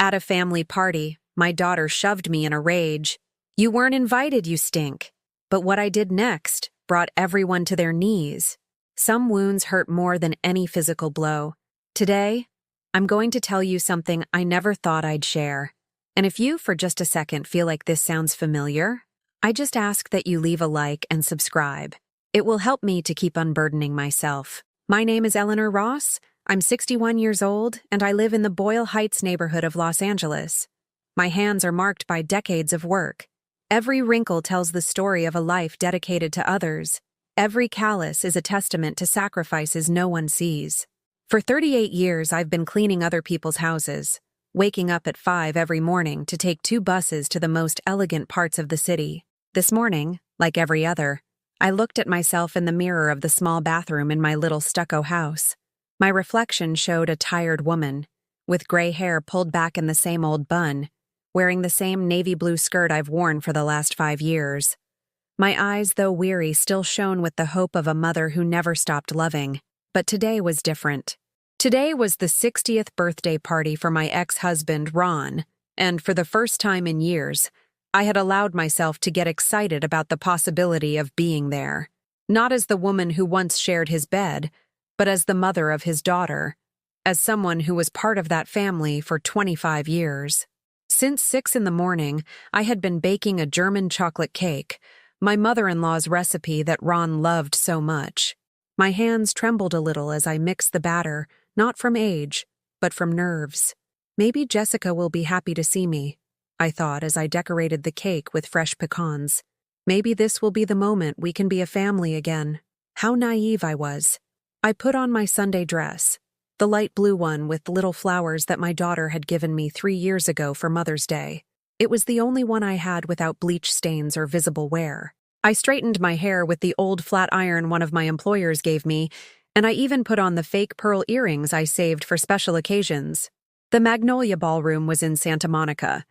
At a family party, my daughter shoved me in a rage. "You weren't invited, you stink." But what I did next brought everyone to their knees. Some wounds hurt more than any physical blow. Today, I'm going to tell you something I never thought I'd share. And if you, for just a second, feel like this sounds familiar, I just ask that you leave a like and subscribe. It will help me to keep unburdening myself. My name is Eleanor Ross. I'm 61 years old, and I live in the Boyle Heights neighborhood of Los Angeles. My hands are marked by decades of work. Every wrinkle tells the story of a life dedicated to others. Every callus is a testament to sacrifices no one sees. For 38 years, I've been cleaning other people's houses, waking up at 5 every morning to take 2 buses to the most elegant parts of the city. This morning, like every other, I looked at myself in the mirror of the small bathroom in my little stucco house. My reflection showed a tired woman, with gray hair pulled back in the same old bun, wearing the same navy blue skirt I've worn for the last 5 years. My eyes, though weary, still shone with the hope of a mother who never stopped loving. But today was different. Today was the 60th birthday party for my ex-husband, Ron, and for the first time in years, I had allowed myself to get excited about the possibility of being there. Not as the woman who once shared his bed, but as the mother of his daughter, as someone who was part of that family for 25 years. Since 6 in the morning, I had been baking a German chocolate cake, my mother-in-law's recipe that Ron loved so much. My hands trembled a little as I mixed the batter, not from age, but from nerves. Maybe Jessica will be happy to see me, I thought as I decorated the cake with fresh pecans. Maybe this will be the moment we can be a family again. How naive I was. I put on my Sunday dress, the light blue one with little flowers that my daughter had given me 3 years ago for Mother's Day. It was the only one I had without bleach stains or visible wear. I straightened my hair with the old flat iron one of my employers gave me, and I even put on the fake pearl earrings I saved for special occasions. The Magnolia Ballroom was in Santa Monica,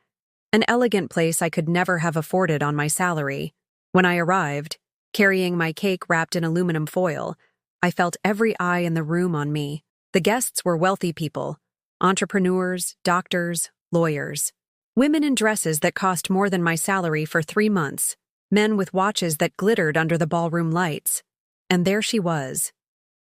an elegant place I could never have afforded on my salary. When I arrived, carrying my cake wrapped in aluminum foil, I felt every eye in the room on me. The guests were wealthy people, entrepreneurs, doctors, lawyers. Women in dresses that cost more than my salary for 3 months. Men with watches that glittered under the ballroom lights. And there she was,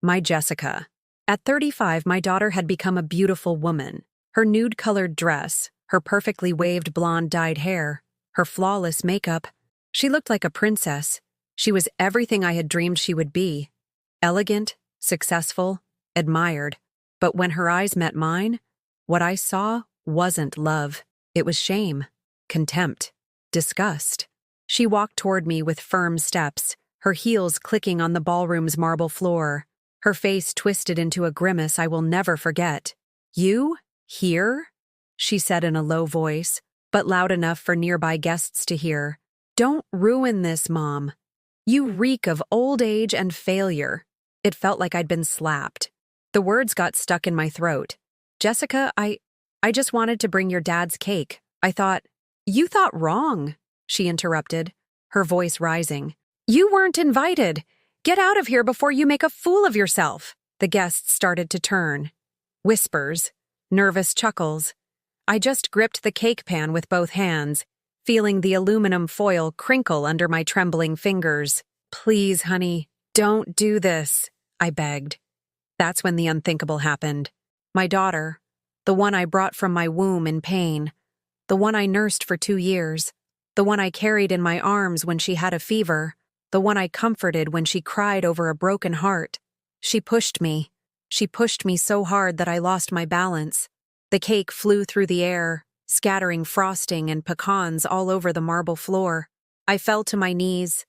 my Jessica. At 35, my daughter had become a beautiful woman. Her nude-colored dress, her perfectly waved blonde dyed hair, her flawless makeup. She looked like a princess. She was everything I had dreamed she would be. Elegant, successful, admired. But when her eyes met mine, what I saw wasn't love. It was shame, contempt, disgust. She walked toward me with firm steps, her heels clicking on the ballroom's marble floor, her face twisted into a grimace I will never forget. "You? Here?" she said in a low voice, but loud enough for nearby guests to hear. "Don't ruin this, Mom. You reek of old age and failure." It felt like I'd been slapped. The words got stuck in my throat. "Jessica, I just wanted to bring your dad's cake. I thought—" "You thought wrong," she interrupted, her voice rising. "You weren't invited. Get out of here before you make a fool of yourself." The guests started to turn. Whispers, nervous chuckles. I just gripped the cake pan with both hands, feeling the aluminum foil crinkle under my trembling fingers. "Please, honey, don't do this," I begged. That's when the unthinkable happened. My daughter, the one I brought from my womb in pain, the one I nursed for 2 years, the one I carried in my arms when she had a fever, the one I comforted when she cried over a broken heart. She pushed me. She pushed me so hard that I lost my balance. The cake flew through the air, scattering frosting and pecans all over the marble floor. I fell to my knees,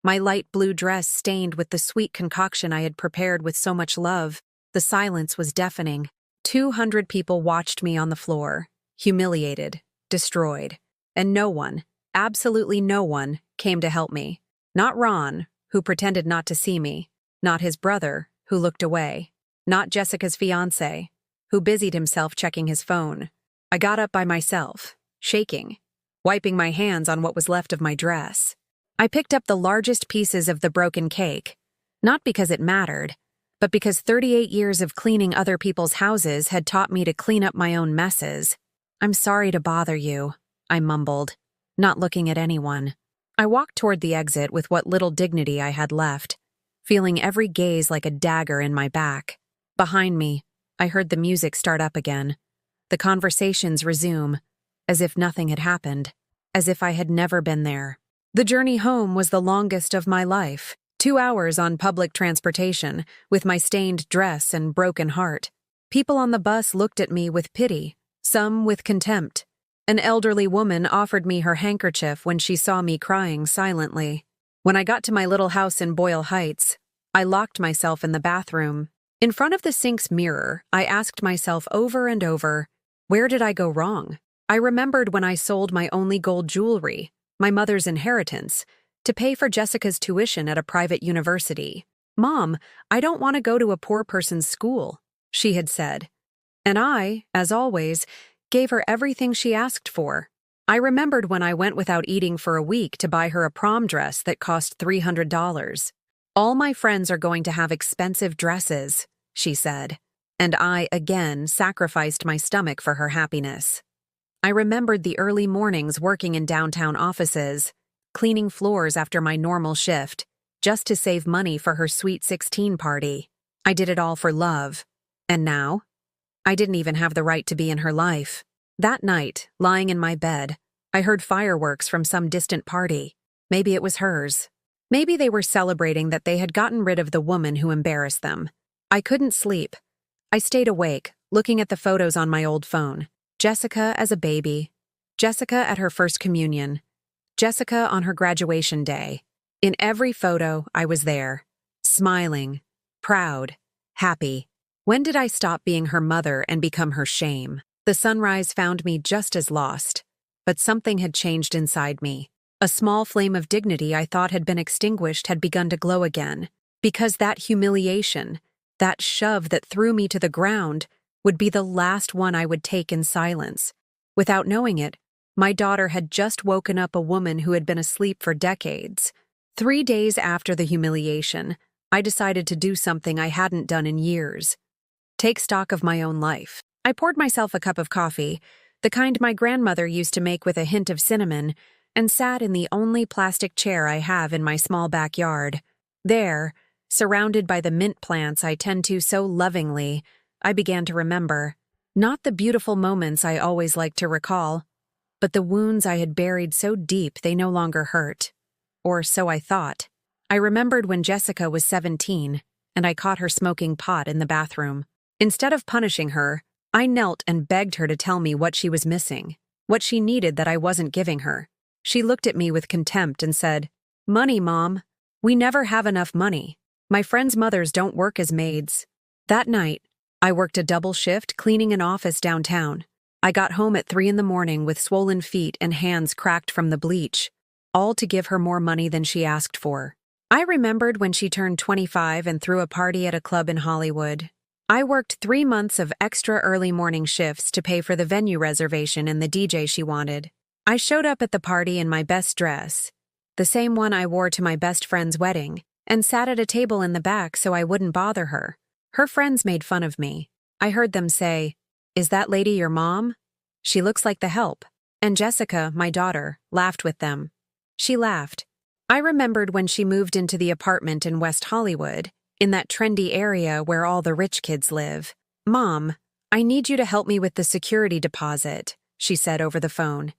my light blue dress stained with the sweet concoction I had prepared with so much love. The silence was deafening. 200 people watched me on the floor, humiliated, destroyed, and no one, absolutely no one, came to help me. Not Ron, who pretended not to see me, not his brother, who looked away, not Jessica's fiancé, who busied himself checking his phone. I got up by myself, shaking, wiping my hands on what was left of my dress. I picked up the largest pieces of the broken cake, not because it mattered, but because 38 years of cleaning other people's houses had taught me to clean up my own messes. I'm sorry to bother you, I mumbled, not looking at anyone. I walked toward the exit with what little dignity I had left, feeling every gaze like a dagger in my back. Behind me, I heard the music start up again. The conversations resume, as if nothing had happened, as if I had never been there. The journey home was the longest of my life, 2 hours on public transportation, with my stained dress and broken heart. People on the bus looked at me with pity, some with contempt. An elderly woman offered me her handkerchief when she saw me crying silently. When I got to my little house in Boyle Heights, I locked myself in the bathroom. In front of the sink's mirror, I asked myself over and over, where did I go wrong? I remembered when I sold my only gold jewelry, my mother's inheritance, to pay for Jessica's tuition at a private university. "Mom, I don't want to go to a poor person's school," she had said. And I, as always, gave her everything she asked for. I remembered when I went without eating for a week to buy her a prom dress that cost $300. "All my friends are going to have expensive dresses," she said, and I, again, sacrificed my stomach for her happiness. I remembered the early mornings working in downtown offices, cleaning floors after my normal shift, just to save money for her Sweet 16 party. I did it all for love. And now? I didn't even have the right to be in her life. That night, lying in my bed, I heard fireworks from some distant party. Maybe it was hers. Maybe they were celebrating that they had gotten rid of the woman who embarrassed them. I couldn't sleep. I stayed awake, looking at the photos on my old phone. Jessica as a baby. Jessica at her first communion. Jessica on her graduation day. In every photo, I was there. Smiling. Proud. Happy. When did I stop being her mother and become her shame? The sunrise found me just as lost. But something had changed inside me. A small flame of dignity I thought had been extinguished had begun to glow again. Because that humiliation, that shove that threw me to the ground, would be the last one I would take in silence. Without knowing it, my daughter had just woken up a woman who had been asleep for decades. 3 days after the humiliation, I decided to do something I hadn't done in years. Take stock of my own life. I poured myself a cup of coffee, the kind my grandmother used to make with a hint of cinnamon, and sat in the only plastic chair I have in my small backyard. There, surrounded by the mint plants I tend to so lovingly, I began to remember. Not the beautiful moments I always liked to recall, but the wounds I had buried so deep they no longer hurt. Or so I thought. I remembered when Jessica was 17, and I caught her smoking pot in the bathroom. Instead of punishing her, I knelt and begged her to tell me what she was missing, what she needed that I wasn't giving her. She looked at me with contempt and said, "Money, Mom. We never have enough money. My friends' mothers don't work as maids." That night, I worked a double shift cleaning an office downtown. I got home at 3 a.m. with swollen feet and hands cracked from the bleach, all to give her more money than she asked for. I remembered when she turned 25 and threw a party at a club in Hollywood. I worked 3 months of extra early morning shifts to pay for the venue reservation and the DJ she wanted. I showed up at the party in my best dress, the same one I wore to my best friend's wedding, and sat at a table in the back so I wouldn't bother her. Her friends made fun of me. I heard them say, "Is that lady your mom? She looks like the help." And Jessica, my daughter, laughed with them. She laughed. I remembered when she moved into the apartment in West Hollywood, in that trendy area where all the rich kids live. "Mom, I need you to help me with the security deposit," she said over the phone.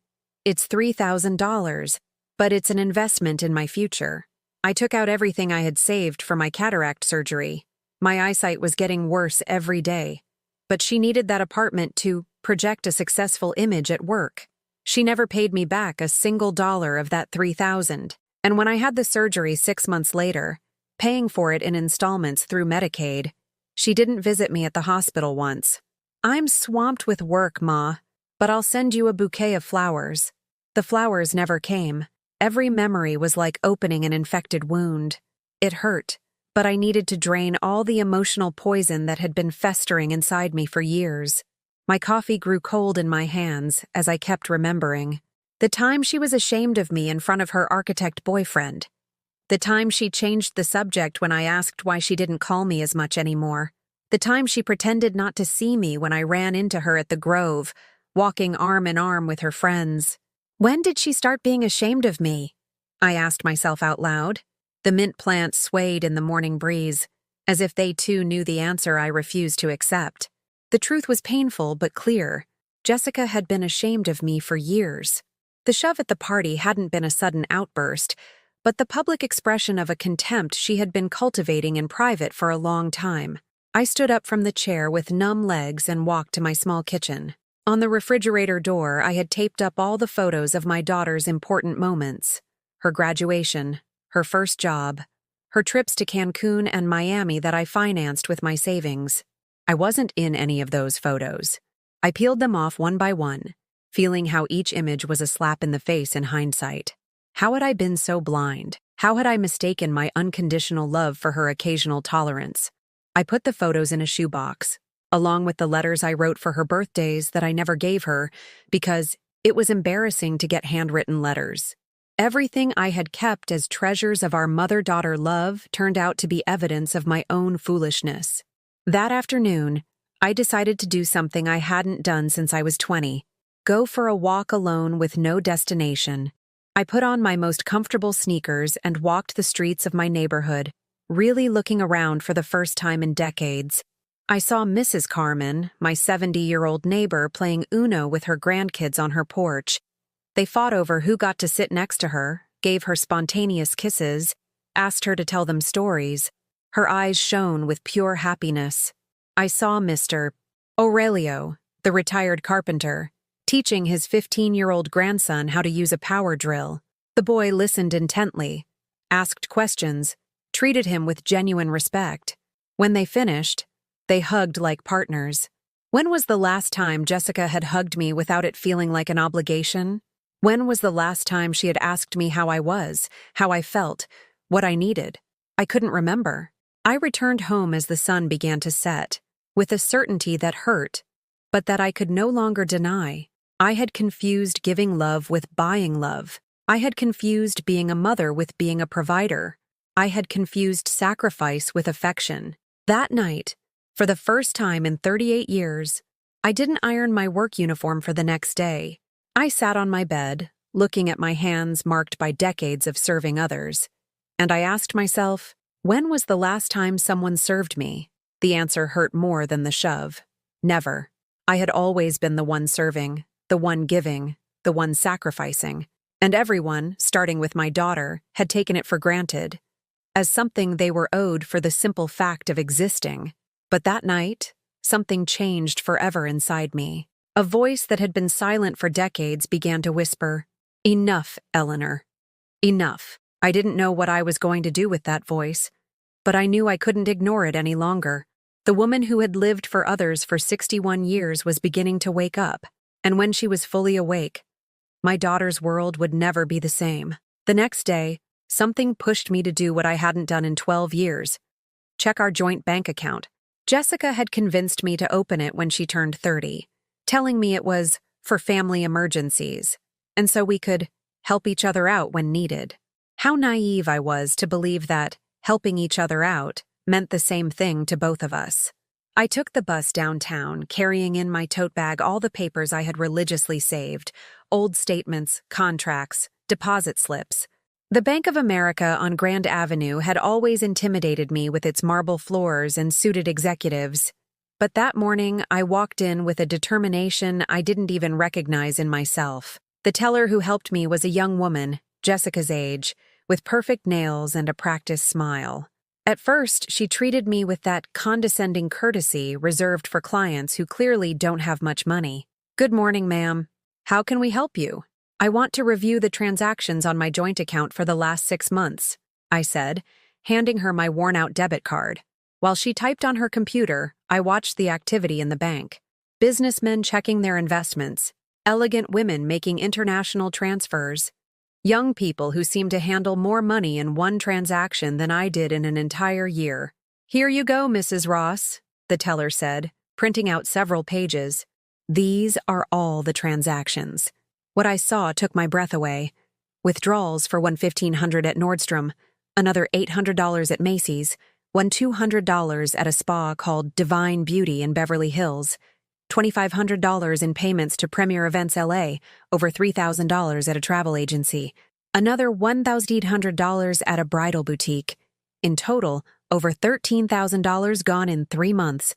"It's $3,000, but it's an investment in my future." I took out everything I had saved for my cataract surgery. My eyesight was getting worse every day. But she needed that apartment to project a successful image at work. She never paid me back a single dollar of that $3,000. And when I had the surgery 6 months later, paying for it in installments through Medicaid, she didn't visit me at the hospital once. "I'm swamped with work, Ma, but I'll send you a bouquet of flowers." The flowers never came. Every memory was like opening an infected wound. It hurt, but I needed to drain all the emotional poison that had been festering inside me for years. My coffee grew cold in my hands as I kept remembering. The time she was ashamed of me in front of her architect boyfriend. The time she changed the subject when I asked why she didn't call me as much anymore. The time she pretended not to see me when I ran into her at the Grove, walking arm in arm with her friends. When did she start being ashamed of me? I asked myself out loud. The mint plants swayed in the morning breeze, as if they too knew the answer I refused to accept. The truth was painful but clear. Jessica had been ashamed of me for years. The shove at the party hadn't been a sudden outburst, but the public expression of a contempt she had been cultivating in private for a long time. I stood up from the chair with numb legs and walked to my small kitchen. On the refrigerator door, I had taped up all the photos of my daughter's important moments. Her graduation, her first job, her trips to Cancun and Miami that I financed with my savings. I wasn't in any of those photos. I peeled them off one by one, feeling how each image was a slap in the face in hindsight. How had I been so blind? How had I mistaken my unconditional love for her occasional tolerance? I put the photos in a shoebox, along with the letters I wrote for her birthdays that I never gave her because it was embarrassing to get handwritten letters. Everything I had kept as treasures of our mother-daughter love turned out to be evidence of my own foolishness. That afternoon, I decided to do something I hadn't done since I was 20. Go for a walk alone with no destination. I put on my most comfortable sneakers and walked the streets of my neighborhood, really looking around for the first time in decades. I saw Mrs. Carmen, my 70-year-old neighbor, playing Uno with her grandkids on her porch. They fought over who got to sit next to her, gave her spontaneous kisses, asked her to tell them stories. Her eyes shone with pure happiness. I saw Mr. Aurelio, the retired carpenter, teaching his 15-year-old grandson how to use a power drill. The boy listened intently, asked questions, treated him with genuine respect. When they finished, they hugged like partners. When was the last time Jessica had hugged me without it feeling like an obligation? When was the last time she had asked me how I was, how I felt, what I needed? I couldn't remember. I returned home as the sun began to set, with a certainty that hurt, but that I could no longer deny. I had confused giving love with buying love. I had confused being a mother with being a provider. I had confused sacrifice with affection. That night, for the first time in 38 years, I didn't iron my work uniform for the next day. I sat on my bed, looking at my hands marked by decades of serving others, and I asked myself, when was the last time someone served me? The answer hurt more than the shove. Never. I had always been the one serving, the one giving, the one sacrificing, and everyone, starting with my daughter, had taken it for granted, as something they were owed for the simple fact of existing. But that night, something changed forever inside me. A voice that had been silent for decades began to whisper, "Enough, Eleanor. Enough." I didn't know what I was going to do with that voice, but I knew I couldn't ignore it any longer. The woman who had lived for others for 61 years was beginning to wake up, and when she was fully awake, my daughter's world would never be the same. The next day, something pushed me to do what I hadn't done in 12 years. Check our joint bank account. Jessica had convinced me to open it when she turned 30. Telling me it was for family emergencies, and so we could help each other out when needed. How naive I was to believe that helping each other out meant the same thing to both of us. I took the bus downtown, carrying in my tote bag all the papers I had religiously saved, old statements, contracts, deposit slips. The Bank of America on Grand Avenue had always intimidated me with its marble floors and suited executives. But that morning, I walked in with a determination I didn't even recognize in myself. The teller who helped me was a young woman, Jessica's age, with perfect nails and a practiced smile. At first, she treated me with that condescending courtesy reserved for clients who clearly don't have much money. "Good morning, ma'am. How can we help you?" "I want to review the transactions on my joint account for the last 6 months," I said, handing her my worn-out debit card. While she typed on her computer, I watched the activity in the bank. Businessmen checking their investments, elegant women making international transfers, young people who seemed to handle more money in one transaction than I did in an entire year. "Here you go, Mrs. Ross," the teller said, printing out several pages. These are all the transactions. What I saw took my breath away. Withdrawals for one $1,500 at Nordstrom, another $800 at Macy's, one $200 at a spa called Divine Beauty in Beverly Hills, $2,500 in payments to Premier Events LA, over $3,000 at a travel agency, another $1,800 at a bridal boutique. In total, over $13,000 gone in 3 months.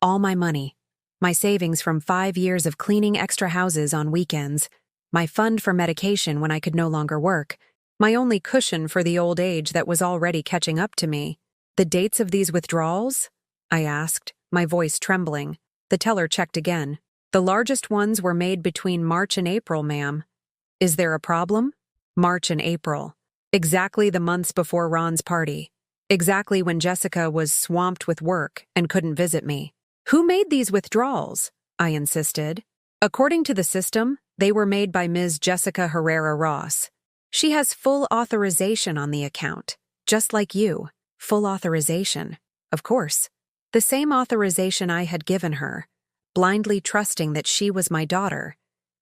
All my money. My savings from 5 years of cleaning extra houses on weekends. My fund for medication when I could no longer work. My only cushion for the old age that was already catching up to me. The dates of these withdrawals? I asked, my voice trembling. The teller checked again. The largest ones were made between March and April, ma'am. Is there a problem? March and April. Exactly the months before Ron's party. Exactly when Jessica was swamped with work and couldn't visit me. Who made these withdrawals? I insisted. According to the system, they were made by Ms. Jessica Herrera Ross. She has full authorization on the account, just like you. Full authorization. Of course. The same authorization I had given her, blindly trusting that she was my daughter,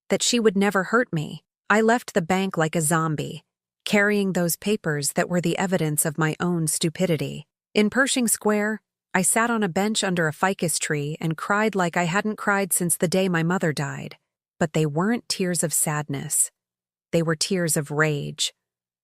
that she would never hurt me. I left the bank like a zombie, carrying those papers that were the evidence of my own stupidity. In Pershing Square, I sat on a bench under a ficus tree and cried like I hadn't cried since the day my mother died. But they weren't tears of sadness. They were tears of rage,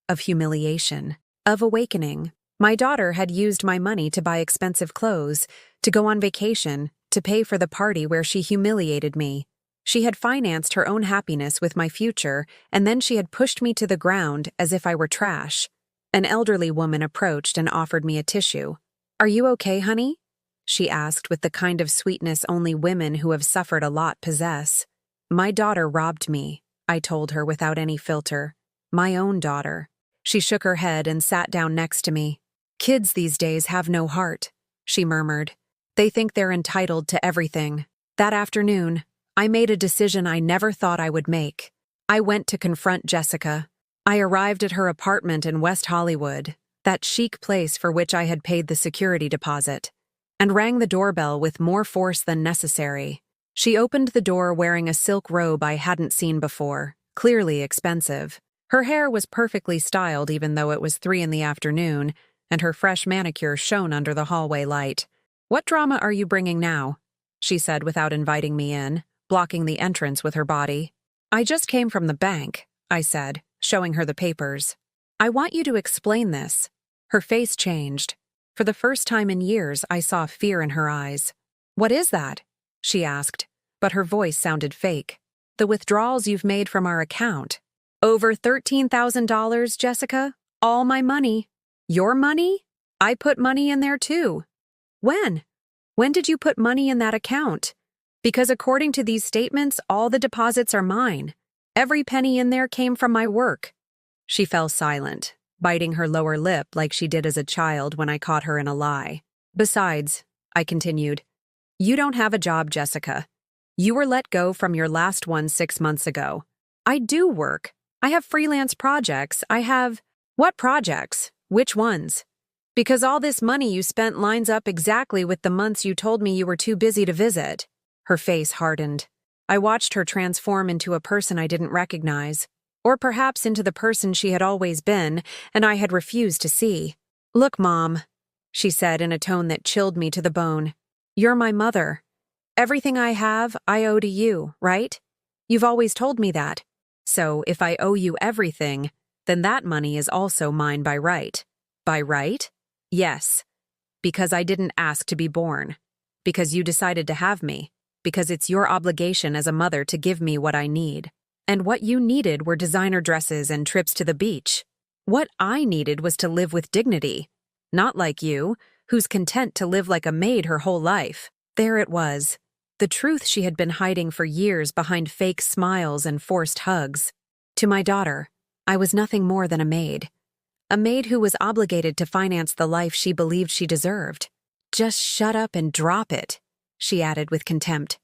of humiliation, of awakening. My daughter had used my money to buy expensive clothes, to go on vacation, to pay for the party where she humiliated me. She had financed her own happiness with my future, and then she had pushed me to the ground as if I were trash. An elderly woman approached and offered me a tissue. "Are you okay, honey?" she asked with the kind of sweetness only women who have suffered a lot possess. My daughter robbed me, I told her without any filter. My own daughter. She shook her head and sat down next to me. "Kids these days have no heart," she murmured. "They think they're entitled to everything." That afternoon, I made a decision I never thought I would make. I went to confront Jessica. I arrived at her apartment in West Hollywood, that chic place for which I had paid the security deposit, and rang the doorbell with more force than necessary. She opened the door wearing a silk robe I hadn't seen before, clearly expensive. Her hair was perfectly styled even though it was 3 in the afternoon, and her fresh manicure shone under the hallway light. "What drama are you bringing now?" she said without inviting me in, blocking the entrance with her body. "I just came from the bank," I said, showing her the papers. "I want you to explain this." Her face changed. For the first time in years, I saw fear in her eyes. "What is that?" she asked, but her voice sounded fake. "The withdrawals you've made from our account." "Over $13,000, Jessica? All my money." "Your money? I put money in there too." "When? When did you put money in that account? Because according to these statements, all the deposits are mine. Every penny in there came from my work." She fell silent, biting her lower lip like she did as a child when I caught her in a lie. "Besides," I continued, "you don't have a job, Jessica. You were let go from your last one 6 months ago. I do work. I have freelance projects. I have—" "What projects? Which ones? Because all this money you spent lines up exactly with the months you told me you were too busy to visit." Her face hardened. I watched her transform into a person I didn't recognize, or perhaps into the person she had always been and I had refused to see. "Look, Mom," she said in a tone that chilled me to the bone. "You're my mother. Everything I have, I owe to you, right? You've always told me that. So if I owe you everything, then that money is also mine by right." "By right?" "Yes. Because I didn't ask to be born. Because you decided to have me. Because it's your obligation as a mother to give me what I need. And what you needed were designer dresses and trips to the beach. What I needed was to live with dignity. Not like you, who's content to live like a maid her whole life." There it was. The truth she had been hiding for years behind fake smiles and forced hugs. To my daughter, I was nothing more than a maid. A maid who was obligated to finance the life she believed she deserved. "Just shut up and drop it," she added with contempt.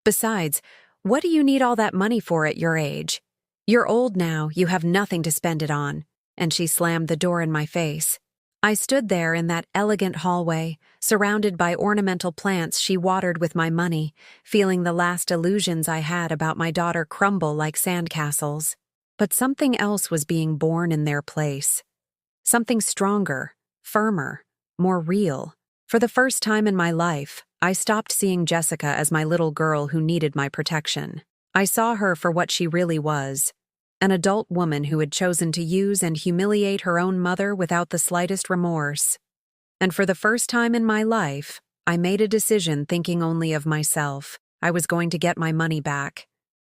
"Besides, what do you need all that money for at your age? You're old now, you have nothing to spend it on." And she slammed the door in my face. I stood there in that elegant hallway, surrounded by ornamental plants she watered with my money, feeling the last illusions I had about my daughter crumble like sandcastles. But something else was being born in their place. Something stronger, firmer, more real. For the first time in my life, I stopped seeing Jessica as my little girl who needed my protection. I saw her for what she really was, an adult woman who had chosen to use and humiliate her own mother without the slightest remorse. And for the first time in my life, I made a decision thinking only of myself. I was going to get my money back.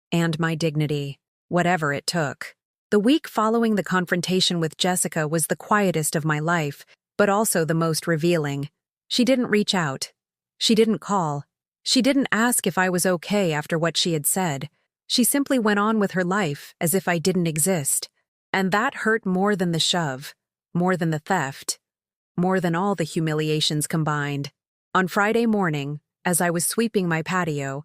And my dignity, whatever it took. The week following the confrontation with Jessica was the quietest of my life, but also the most revealing. She didn't reach out. She didn't call. She didn't ask if I was okay after what she had said. She simply went on with her life as if I didn't exist. And that hurt more than the shove, more than the theft, more than all the humiliations combined. On Friday morning, as I was sweeping my patio,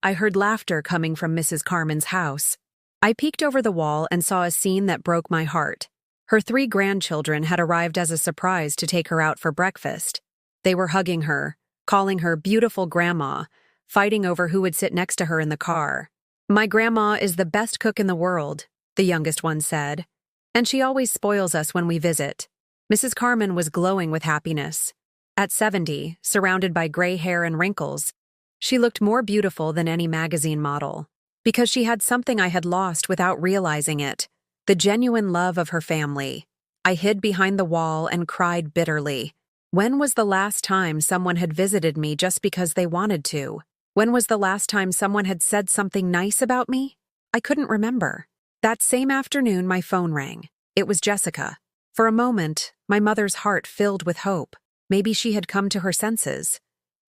I heard laughter coming from Mrs. Carmen's house. I peeked over the wall and saw a scene that broke my heart. Her 3 grandchildren had arrived as a surprise to take her out for breakfast. They were hugging her, calling her beautiful grandma, fighting over who would sit next to her in the car. "My grandma is the best cook in the world," the youngest one said, "and she always spoils us when we visit." Mrs. Carmen was glowing with happiness. At 70, surrounded by gray hair and wrinkles, she looked more beautiful than any magazine model. Because she had something I had lost without realizing it, the genuine love of her family. I hid behind the wall and cried bitterly. When was the last time someone had visited me just because they wanted to? When was the last time someone had said something nice about me? I couldn't remember. That same afternoon, my phone rang. It was Jessica. For a moment, my mother's heart filled with hope. Maybe she had come to her senses.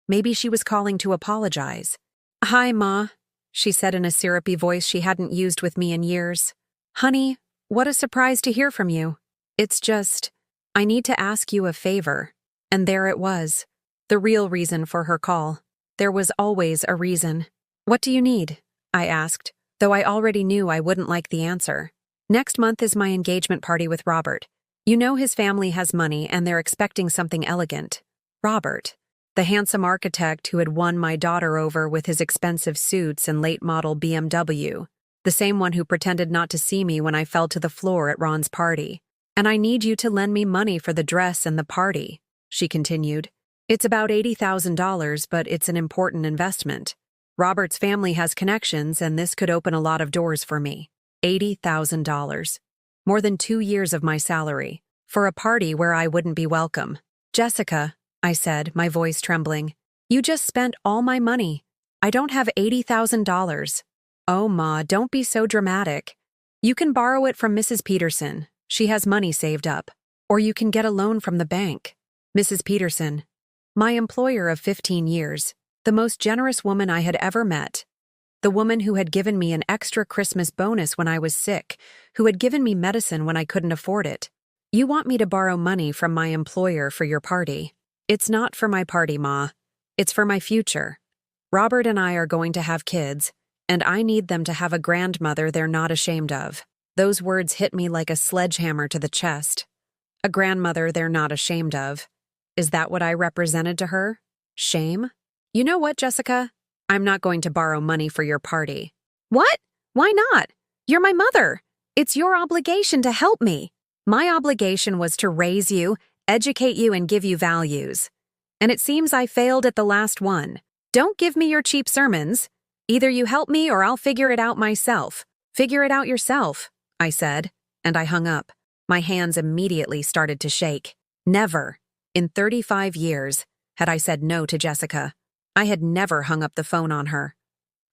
Maybe she was calling to apologize. "Hi, Ma," she said in a syrupy voice she hadn't used with me in years. "Honey, what a surprise to hear from you. It's just, I need to ask you a favor." And there it was, the real reason for her call. There was always a reason. "What do you need?" I asked, though I already knew I wouldn't like the answer. "Next month is my engagement party with Robert. You know his family has money and they're expecting something elegant." Robert, the handsome architect who had won my daughter over with his expensive suits and late-model BMW, the same one who pretended not to see me when I fell to the floor at Ron's party. "And I need you to lend me money for the dress and the party," she continued. "It's about $80,000, but it's an important investment. Robert's family has connections, and this could open a lot of doors for me. $80,000. More than 2 years of my salary, for a party where I wouldn't be welcome." "Jessica," I said, my voice trembling, "you just spent all my money. I don't have $80,000. "Oh, Ma, don't be so dramatic. You can borrow it from Mrs. Peterson. She has money saved up. Or you can get a loan from the bank." Mrs. Peterson, my employer of 15 years, the most generous woman I had ever met. The woman who had given me an extra Christmas bonus when I was sick, who had given me medicine when I couldn't afford it. "You want me to borrow money from my employer for your party?" "It's not for my party, Ma. It's for my future. Robert and I are going to have kids, and I need them to have a grandmother they're not ashamed of." Those words hit me like a sledgehammer to the chest. A grandmother they're not ashamed of. Is that what I represented to her? Shame? "You know what, Jessica? I'm not going to borrow money for your party." "What? Why not? You're my mother. It's your obligation to help me." "My obligation was to raise you, educate you, and give you values. And it seems I failed at the last one. Don't give me your cheap sermons. Either you help me or I'll figure it out myself." "Figure it out yourself," I said, and I hung up. My hands immediately started to shake. Never, in 35 years, had I said no to Jessica. I had never hung up the phone on her.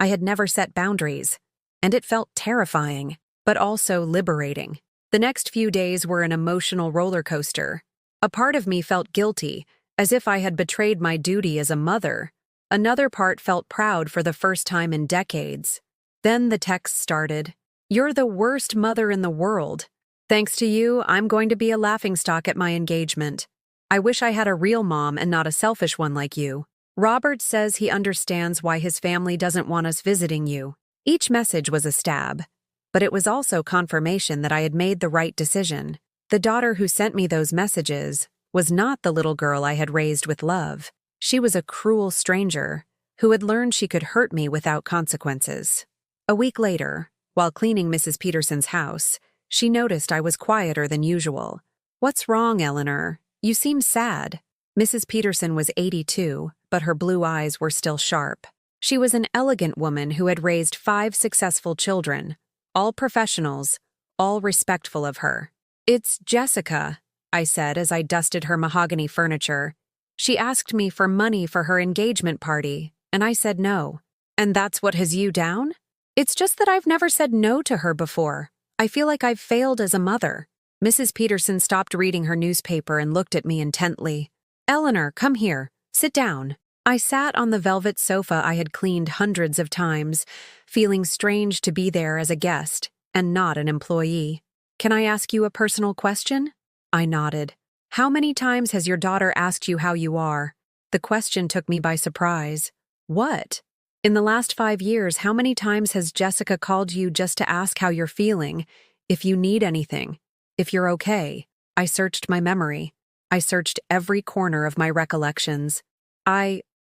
I had never set boundaries, and it felt terrifying, but also liberating. The next few days were an emotional roller coaster. A part of me felt guilty, as if I had betrayed my duty as a mother. Another part felt proud for the first time in decades. Then the text started. "You're the worst mother in the world. Thanks to you, I'm going to be a laughingstock at my engagement. I wish I had a real mom and not a selfish one like you. Robert says he understands why his family doesn't want us visiting you." Each message was a stab, but it was also confirmation that I had made the right decision. The daughter who sent me those messages was not the little girl I had raised with love. She was a cruel stranger who had learned she could hurt me without consequences. A week later, while cleaning Mrs. Peterson's house, she noticed I was quieter than usual. "What's wrong, Eleanor? You seem sad." Mrs. Peterson was 82, but her blue eyes were still sharp. She was an elegant woman who had raised 5 successful children, all professionals, all respectful of her. "It's Jessica," I said as I dusted her mahogany furniture. "She asked me for money for her engagement party, and I said no." "And that's what has you down?" "It's just that I've never said no to her before. I feel like I've failed as a mother." Mrs. Peterson stopped reading her newspaper and looked at me intently. "Eleanor, come here. Sit down." I sat on the velvet sofa I had cleaned hundreds of times, feeling strange to be there as a guest and not an employee. "Can I ask you a personal question?" I nodded. "How many times has your daughter asked you how you are?" The question took me by surprise. "What? In the last 5 years, how many times has Jessica called you just to ask how you're feeling, if you need anything, if you're okay?" I searched my memory. I searched every corner of my recollections.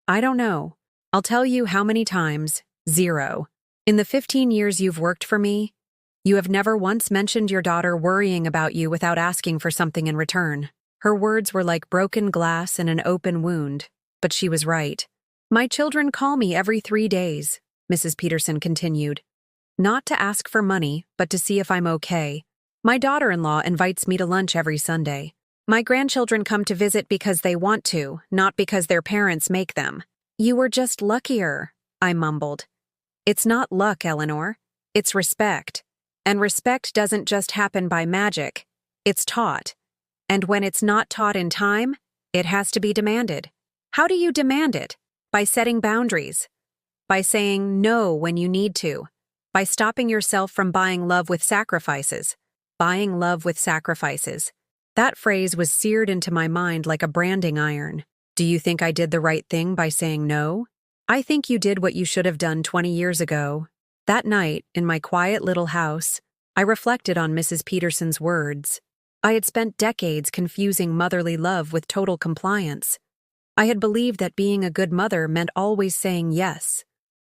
I don't know. I'll tell you how many times. 0. In the 15 years you've worked for me, you have never once mentioned your daughter worrying about you without asking for something in return. Her words were like broken glass in an open wound, but she was right. "My children call me every 3 days," Mrs. Peterson continued. "Not to ask for money, but to see if I'm okay. My daughter-in-law invites me to lunch every Sunday. My grandchildren come to visit because they want to, not because their parents make them." "You were just luckier," I mumbled. "It's not luck, Eleanor. It's respect. And respect doesn't just happen by magic. It's taught. And when it's not taught in time, it has to be demanded." "How do you demand it?" "By setting boundaries. By saying no when you need to. By stopping yourself from buying love with sacrifices. Buying love with sacrifices." That phrase was seared into my mind like a branding iron. "Do you think I did the right thing by saying no?" "I think you did what you should have done 20 years ago." That night, in my quiet little house, I reflected on Mrs. Peterson's words. I had spent decades confusing motherly love with total compliance. I had believed that being a good mother meant always saying yes,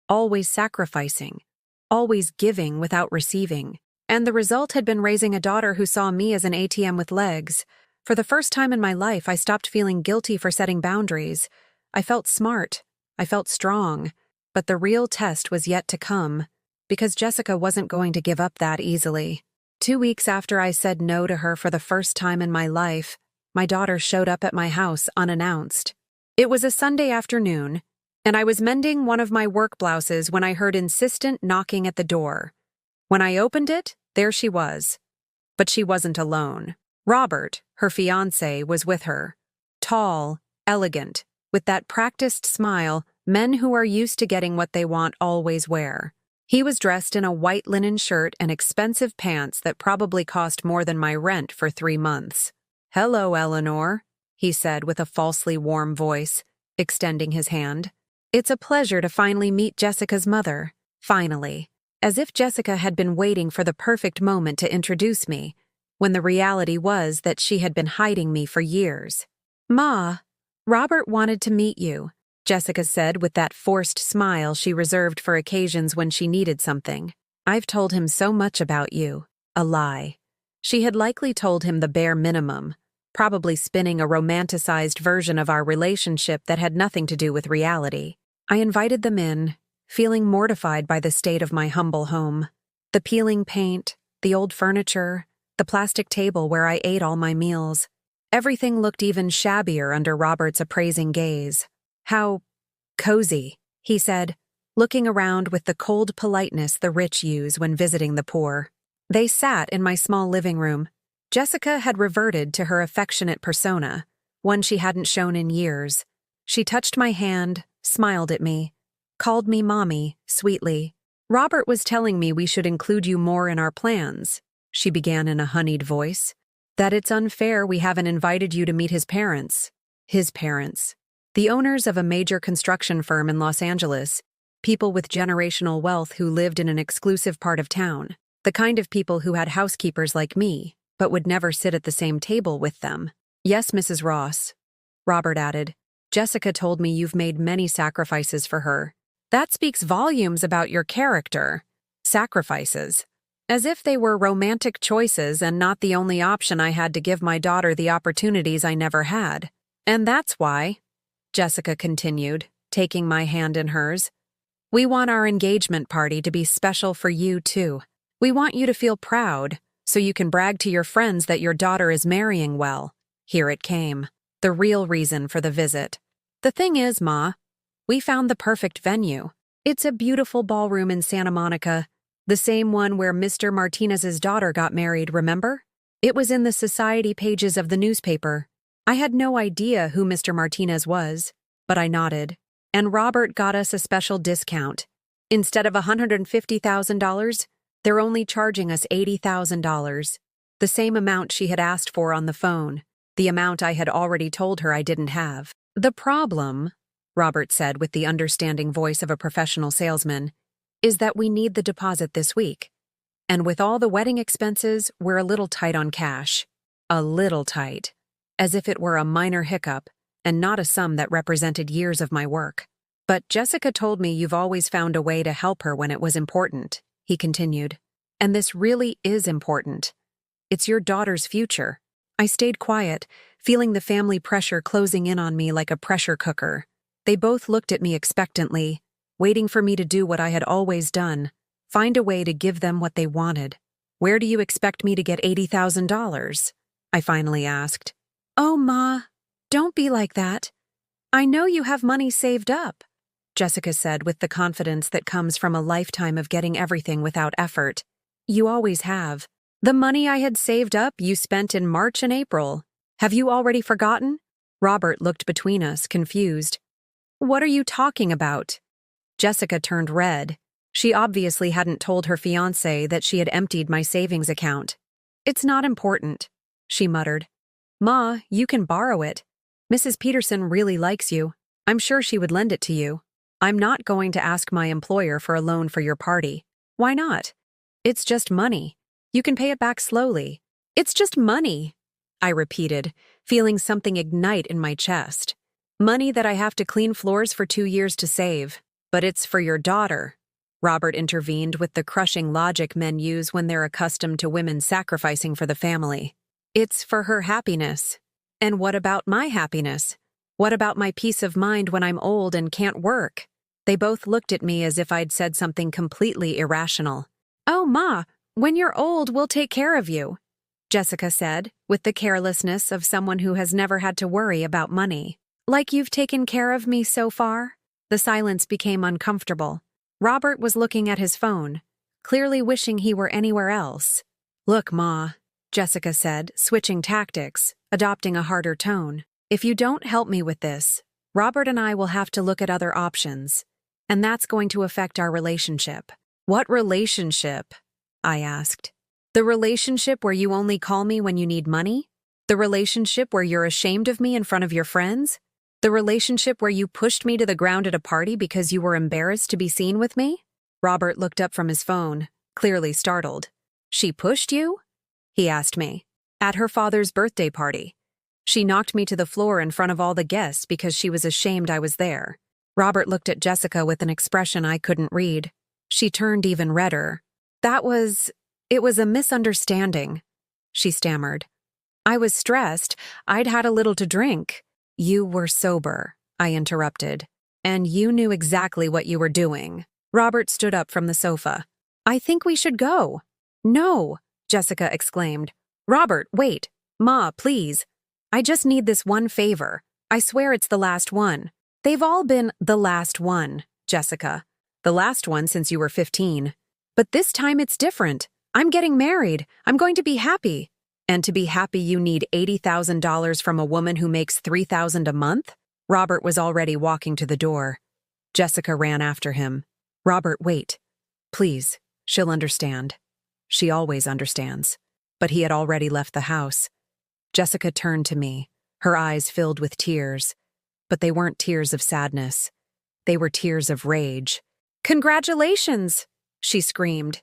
always sacrificing, always giving without receiving. And the result had been raising a daughter who saw me as an ATM with legs. For the first time in my life, I stopped feeling guilty for setting boundaries. I felt smart. I felt strong. But the real test was yet to come, because Jessica wasn't going to give up that easily. 2 weeks after I said no to her for the first time in my life, my daughter showed up at my house unannounced. It was a Sunday afternoon, and I was mending one of my work blouses when I heard insistent knocking at the door. When I opened it, there she was. But she wasn't alone. Robert, her fiancé, was with her. Tall, elegant, with that practiced smile men who are used to getting what they want always wear. He was dressed in a white linen shirt and expensive pants that probably cost more than my rent for 3 months. "Hello, Eleanor," he said with a falsely warm voice, extending his hand. "It's a pleasure to finally meet Jessica's mother." Finally. As if Jessica had been waiting for the perfect moment to introduce me, when the reality was that she had been hiding me for years. "Ma, Robert wanted to meet you," Jessica said with that forced smile she reserved for occasions when she needed something. "I've told him so much about you." A lie. She had likely told him the bare minimum, probably spinning a romanticized version of our relationship that had nothing to do with reality. I invited them in, feeling mortified by the state of my humble home. The peeling paint, the old furniture, the plastic table where I ate all my meals. Everything looked even shabbier under Robert's appraising gaze. "How cozy," he said, looking around with the cold politeness the rich use when visiting the poor. They sat in my small living room. Jessica had reverted to her affectionate persona, one she hadn't shown in years. She touched my hand, smiled at me, called me Mommy, sweetly. "Robert was telling me we should include you more in our plans," she began in a honeyed voice. "That it's unfair we haven't invited you to meet his parents." His parents. The owners of a major construction firm in Los Angeles, people with generational wealth who lived in an exclusive part of town. The kind of people who had housekeepers like me, but would never sit at the same table with them. "Yes, Mrs. Ross," Robert added. "Jessica told me you've made many sacrifices for her. That speaks volumes about your character." Sacrifices. As if they were romantic choices and not the only option I had to give my daughter the opportunities I never had. "And that's why," Jessica continued, taking my hand in hers. We want our engagement party to be special for you, too. We want you to feel proud, so you can brag to your friends that your daughter is marrying well. Here it came, the real reason for the visit. The thing is, Ma, we found the perfect venue. It's a beautiful ballroom in Santa Monica, the same one where Mr. Martinez's daughter got married, remember? It was in the society pages of the newspaper. I had no idea who Mr. Martinez was, but I nodded, and Robert got us a special discount. Instead of $150,000, they're only charging us $80,000, the same amount she had asked for on the phone, the amount I had already told her I didn't have. The problem, Robert said with the understanding voice of a professional salesman, is that we need the deposit this week. And with all the wedding expenses, we're a little tight on cash. A little tight. As if it were a minor hiccup, and not a sum that represented years of my work. But Jessica told me you've always found a way to help her when it was important, he continued. And this really is important. It's your daughter's future. I stayed quiet, feeling the family pressure closing in on me like a pressure cooker. They both looked at me expectantly, waiting for me to do what I had always done, find a way to give them what they wanted. Where do you expect me to get $80,000? I finally asked. Oh, Ma, don't be like that. I know you have money saved up, Jessica said with the confidence that comes from a lifetime of getting everything without effort. You always have. The money I had saved up you spent in March and April. Have you already forgotten? Robert looked between us, confused. What are you talking about? Jessica turned red. She obviously hadn't told her fiancé that she had emptied my savings account. It's not important, she muttered. Ma, you can borrow it. Mrs. Peterson really likes you. I'm sure she would lend it to you. I'm not going to ask my employer for a loan for your party. Why not? It's just money. You can pay it back slowly. It's just money, I repeated, feeling something ignite in my chest. Money that I have to clean floors for 2 years to save. But it's for your daughter, Robert intervened with the crushing logic men use when they're accustomed to women sacrificing for the family. It's for her happiness. And what about my happiness? What about my peace of mind when I'm old and can't work? They both looked at me as if I'd said something completely irrational. Oh, Ma, when you're old, we'll take care of you, Jessica said, with the carelessness of someone who has never had to worry about money. Like you've taken care of me so far? The silence became uncomfortable. Robert was looking at his phone, clearly wishing he were anywhere else. Look, Ma, Jessica said, switching tactics, adopting a harder tone. If you don't help me with this, Robert and I will have to look at other options. And that's going to affect our relationship. What relationship? I asked. The relationship where you only call me when you need money? The relationship where you're ashamed of me in front of your friends? The relationship where you pushed me to the ground at a party because you were embarrassed to be seen with me? Robert looked up from his phone, clearly startled. She pushed you? He asked me. At her father's birthday party. She knocked me to the floor in front of all the guests because she was ashamed I was there. Robert looked at Jessica with an expression I couldn't read. She turned even redder. It was a misunderstanding, she stammered. I was stressed. I'd had a little to drink. You were sober, I interrupted. And you knew exactly what you were doing. Robert stood up from the sofa. I think we should go. No, Jessica exclaimed. Robert, wait. Ma, please. I just need this one favor. I swear it's the last one. They've all been the last one, Jessica. The last one since you were 15. But this time it's different. I'm getting married. I'm going to be happy. And to be happy you need $80,000 from a woman who makes $3,000 a month? Robert was already walking to the door. Jessica ran after him. Robert, wait. Please, she'll understand. She always understands. But he had already left the house. Jessica turned to me, her eyes filled with tears. But they weren't tears of sadness. They were tears of rage. Congratulations, she screamed.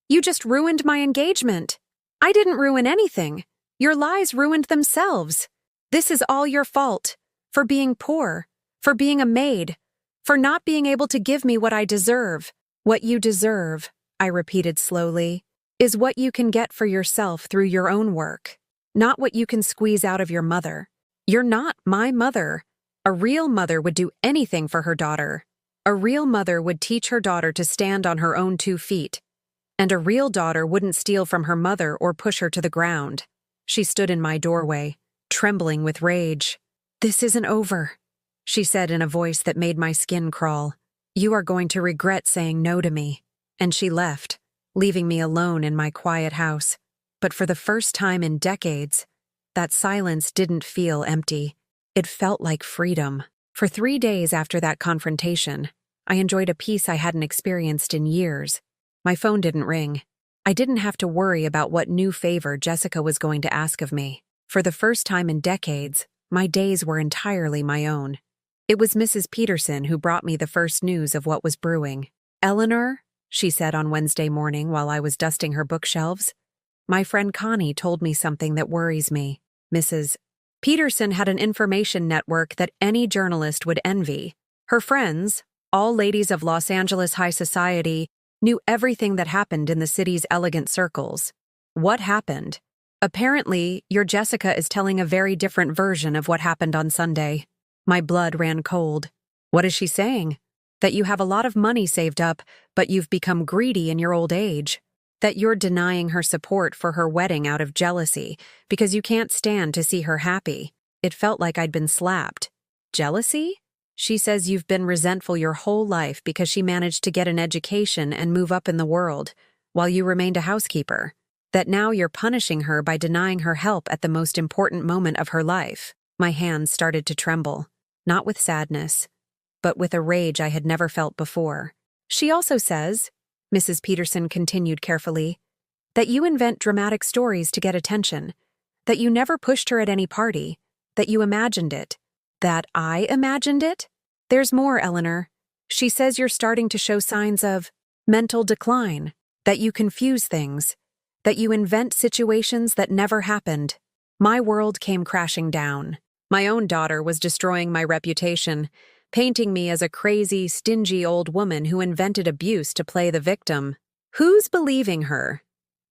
You just ruined my engagement. I didn't ruin anything. Your lies ruined themselves. This is all your fault. For being poor. For being a maid. For not being able to give me what I deserve. What you deserve, I repeated slowly, is what you can get for yourself through your own work. Not what you can squeeze out of your mother. You're not my mother. A real mother would do anything for her daughter. A real mother would teach her daughter to stand on her own 2 feet. And a real daughter wouldn't steal from her mother or push her to the ground. She stood in my doorway, trembling with rage. "This isn't over," she said in a voice that made my skin crawl. "You are going to regret saying no to me." And she left, leaving me alone in my quiet house. But for the first time in decades, that silence didn't feel empty. It felt like freedom. For 3 days after that confrontation, I enjoyed a peace I hadn't experienced in years. My phone didn't ring. I didn't have to worry about what new favor Jessica was going to ask of me. For the first time in decades, my days were entirely my own. It was Mrs. Peterson who brought me the first news of what was brewing. "Eleanor," she said on Wednesday morning while I was dusting her bookshelves, "my friend Connie told me something that worries me." Mrs. Peterson had an information network that any journalist would envy. Her friends, all ladies of Los Angeles high society, knew everything that happened in the city's elegant circles. What happened? "Apparently, your Jessica is telling a very different version of what happened on Sunday." My blood ran cold. "What is she saying?" "That you have a lot of money saved up, but you've become greedy in your old age. That you're denying her support for her wedding out of jealousy, because you can't stand to see her happy." It felt like I'd been slapped. "Jealousy?" "She says you've been resentful your whole life because she managed to get an education and move up in the world, while you remained a housekeeper. That now you're punishing her by denying her help at the most important moment of her life." My hands started to tremble, not with sadness, but with a rage I had never felt before. "She also says," Mrs. Peterson continued carefully, "that you invent dramatic stories to get attention, that you never pushed her at any party, that you imagined it." "That I imagined it?" "There's more, Eleanor. She says you're starting to show signs of mental decline, that you confuse things, that you invent situations that never happened." My world came crashing down. My own daughter was destroying my reputation, painting me as a crazy, stingy old woman who invented abuse to play the victim. "Who's believing her?"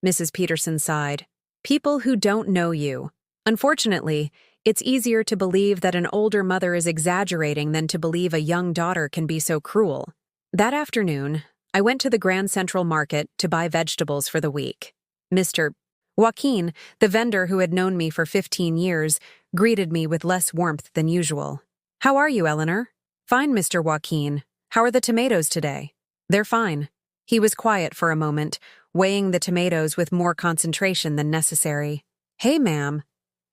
Mrs. Peterson sighed. "People who don't know you. Unfortunately, it's easier to believe that an older mother is exaggerating than to believe a young daughter can be so cruel." That afternoon, I went to the Grand Central Market to buy vegetables for the week. Mr. Joaquin, the vendor who had known me for 15 years, greeted me with less warmth than usual. "How are you, Eleanor?" "Fine, Mr. Joaquin. How are the tomatoes today?" "They're fine." He was quiet for a moment, weighing the tomatoes with more concentration than necessary. "Hey, ma'am.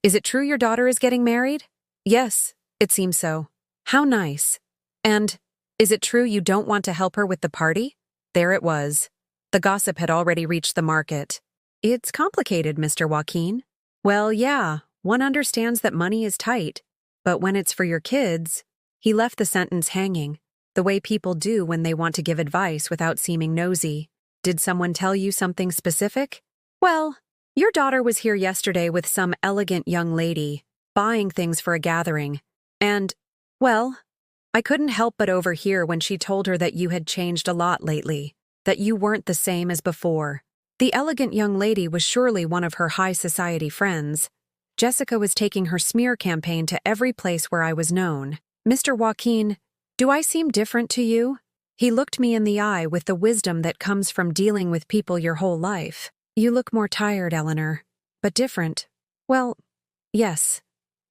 Is it true your daughter is getting married?" "Yes, it seems so." "How nice. And is it true you don't want to help her with the party?" There it was. The gossip had already reached the market. "It's complicated, Mr. Joaquin." "Well, yeah, one understands that money is tight. But when it's for your kids..." He left the sentence hanging, the way people do when they want to give advice without seeming nosy. "Did someone tell you something specific?" "Well, your daughter was here yesterday with some elegant young lady, buying things for a gathering. And, well, I couldn't help but overhear when she told her that you had changed a lot lately, that you weren't the same as before. The elegant young lady was surely one of her high society friends. Jessica was taking her smear campaign to every place where I was known. Mr. Joaquin, do I seem different to you?" He looked me in the eye with the wisdom that comes from dealing with people your whole life. "You look more tired, Eleanor, but different. Well, yes,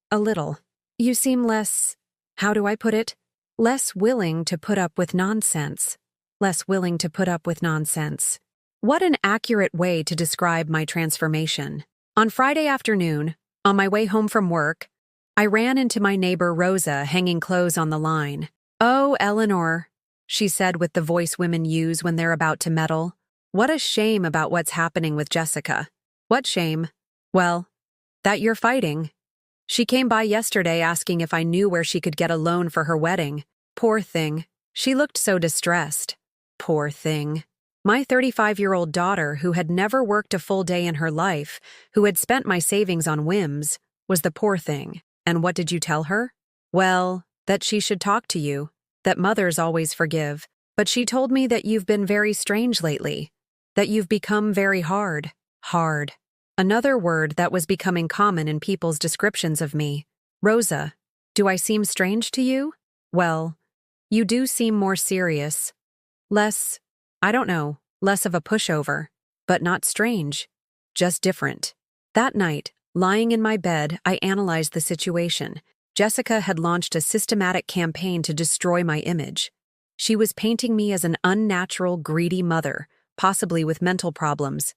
a little. You seem less, how do I put it? Less willing to put up with nonsense. Less willing to put up with nonsense." What an accurate way to describe my transformation. On Friday afternoon, on my way home from work, I ran into my neighbor Rosa hanging clothes on the line. "Oh, Eleanor," she said with the voice women use when they're about to meddle. "What a shame about what's happening with Jessica." "What shame?" "Well, that you're fighting. She came by yesterday asking if I knew where she could get a loan for her wedding. Poor thing. She looked so distressed. Poor thing. My 35-year-old daughter, who had never worked a full day in her life, who had spent my savings on whims, was the poor thing. And what did you tell her?" "Well, that she should talk to you, that mothers always forgive. But she told me that you've been very strange lately, that you've become very hard." Hard. Another word that was becoming common in people's descriptions of me. "Rosa, Do I seem strange to you? Well, you do seem more serious. Less, I don't know, less of a pushover, but not strange, just different. That night, lying in my bed, I analyzed the situation. Jessica had launched a systematic campaign to destroy my image. She was painting me as an unnatural, greedy mother, possibly with mental problems,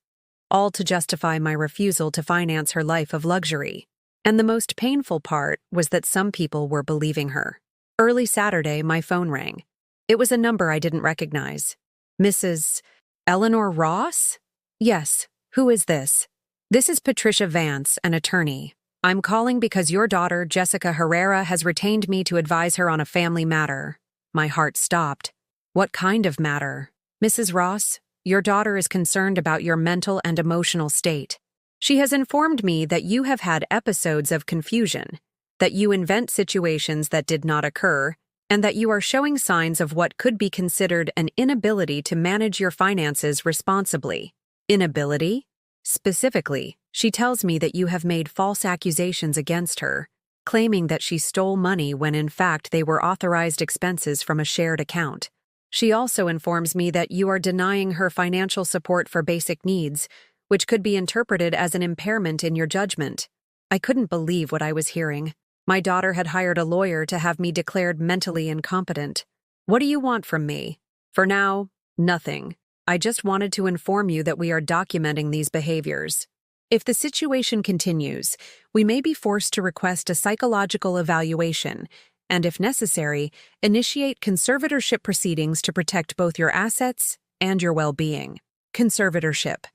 all to justify my refusal to finance her life of luxury. And the most painful part was that some people were believing her. Early Saturday, my phone rang. It was a number I didn't recognize. Mrs. Eleanor Ross? Yes, who is this? This is Patricia Vance, an attorney. I'm calling because your daughter, Jessica Herrera, has retained me to advise her on a family matter. My heart stopped. What kind of matter? Mrs. Ross, your daughter is concerned about your mental and emotional state. She has informed me that you have had episodes of confusion, that you invent situations that did not occur, and that you are showing signs of what could be considered an inability to manage your finances responsibly. Inability? Specifically, she tells me that you have made false accusations against her, claiming that she stole money when in fact they were authorized expenses from a shared account. She also informs me that you are denying her financial support for basic needs, which could be interpreted as an impairment in your judgment. I couldn't believe what I was hearing. My daughter had hired a lawyer to have me declared mentally incompetent. What do you want from me? For now, nothing. I just wanted to inform you that we are documenting these behaviors. If the situation continues, we may be forced to request a psychological evaluation and, if necessary, initiate conservatorship proceedings to protect both your assets and your well-being. Conservatorship.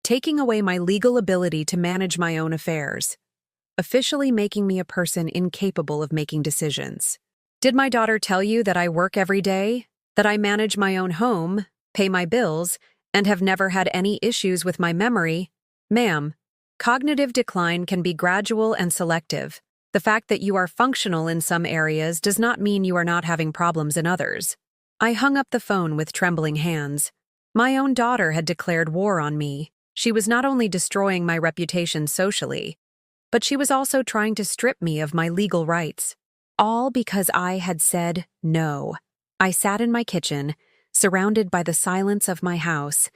Taking away my legal ability to manage my own affairs. Officially making me a person incapable of making decisions. Did my daughter tell you that I work every day, that I manage my own home, pay my bills, and have never had any issues with my memory? Ma'am, cognitive decline can be gradual and selective. The fact that you are functional in some areas does not mean you are not having problems in others. I hung up the phone with trembling hands. My own daughter had declared war on me. She was not only destroying my reputation socially, but she was also trying to strip me of my legal rights. All because I had said no. I sat in my kitchen, surrounded by the silence of my house,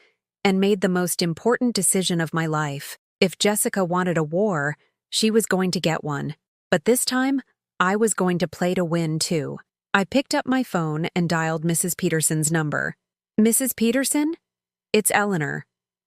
and made the most important decision of my life. If Jessica wanted a war, she was going to get one. But this time, I was going to play to win, too. I picked up my phone and dialed Mrs. Peterson's number. Mrs. Peterson? It's Eleanor.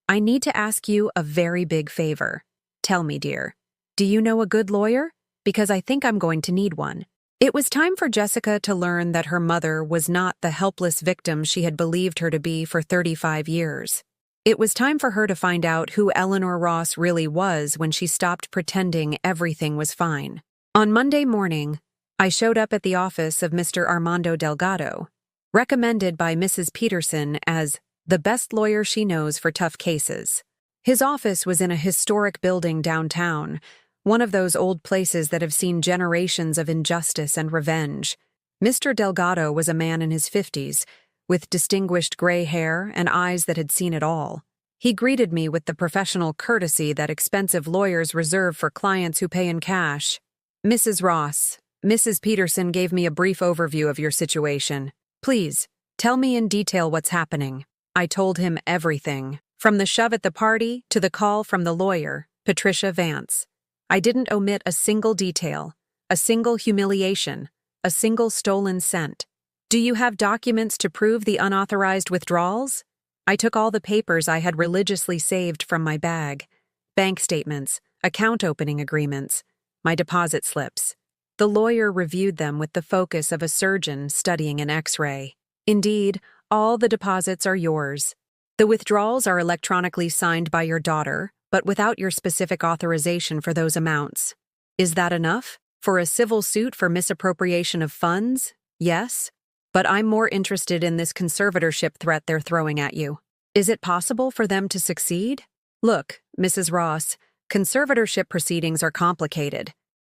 I need to ask you a very big favor. Tell me, dear. Do you know a good lawyer? Because I think I'm going to need one. It was time for Jessica to learn that her mother was not the helpless victim she had believed her to be for 35 years. It was time for her to find out who Eleanor Ross really was when she stopped pretending everything was fine. On Monday morning, I showed up at the office of Mr. Armando Delgado, recommended by Mrs. Peterson as the best lawyer she knows for tough cases. His office was in a historic building downtown, one of those old places that have seen generations of injustice and revenge. Mr. Delgado was a man in his 50s, with distinguished gray hair and eyes that had seen it all. He greeted me with the professional courtesy that expensive lawyers reserve for clients who pay in cash. Mrs. Ross, Mrs. Peterson gave me a brief overview of your situation. Please, tell me in detail what's happening. I told him everything, from the shove at the party to the call from the lawyer, Patricia Vance. I didn't omit a single detail, a single humiliation, a single stolen cent. Do you have documents to prove the unauthorized withdrawals? I took all the papers I had religiously saved from my bag. Bank statements, account opening agreements, my deposit slips. The lawyer reviewed them with the focus of a surgeon studying an X-ray. Indeed, all the deposits are yours. The withdrawals are electronically signed by your daughter, but without your specific authorization for those amounts. Is that enough? For a civil suit for misappropriation of funds? Yes. But I'm more interested in this conservatorship threat they're throwing at you. Is it possible for them to succeed? Look, Mrs. Ross, conservatorship proceedings are complicated.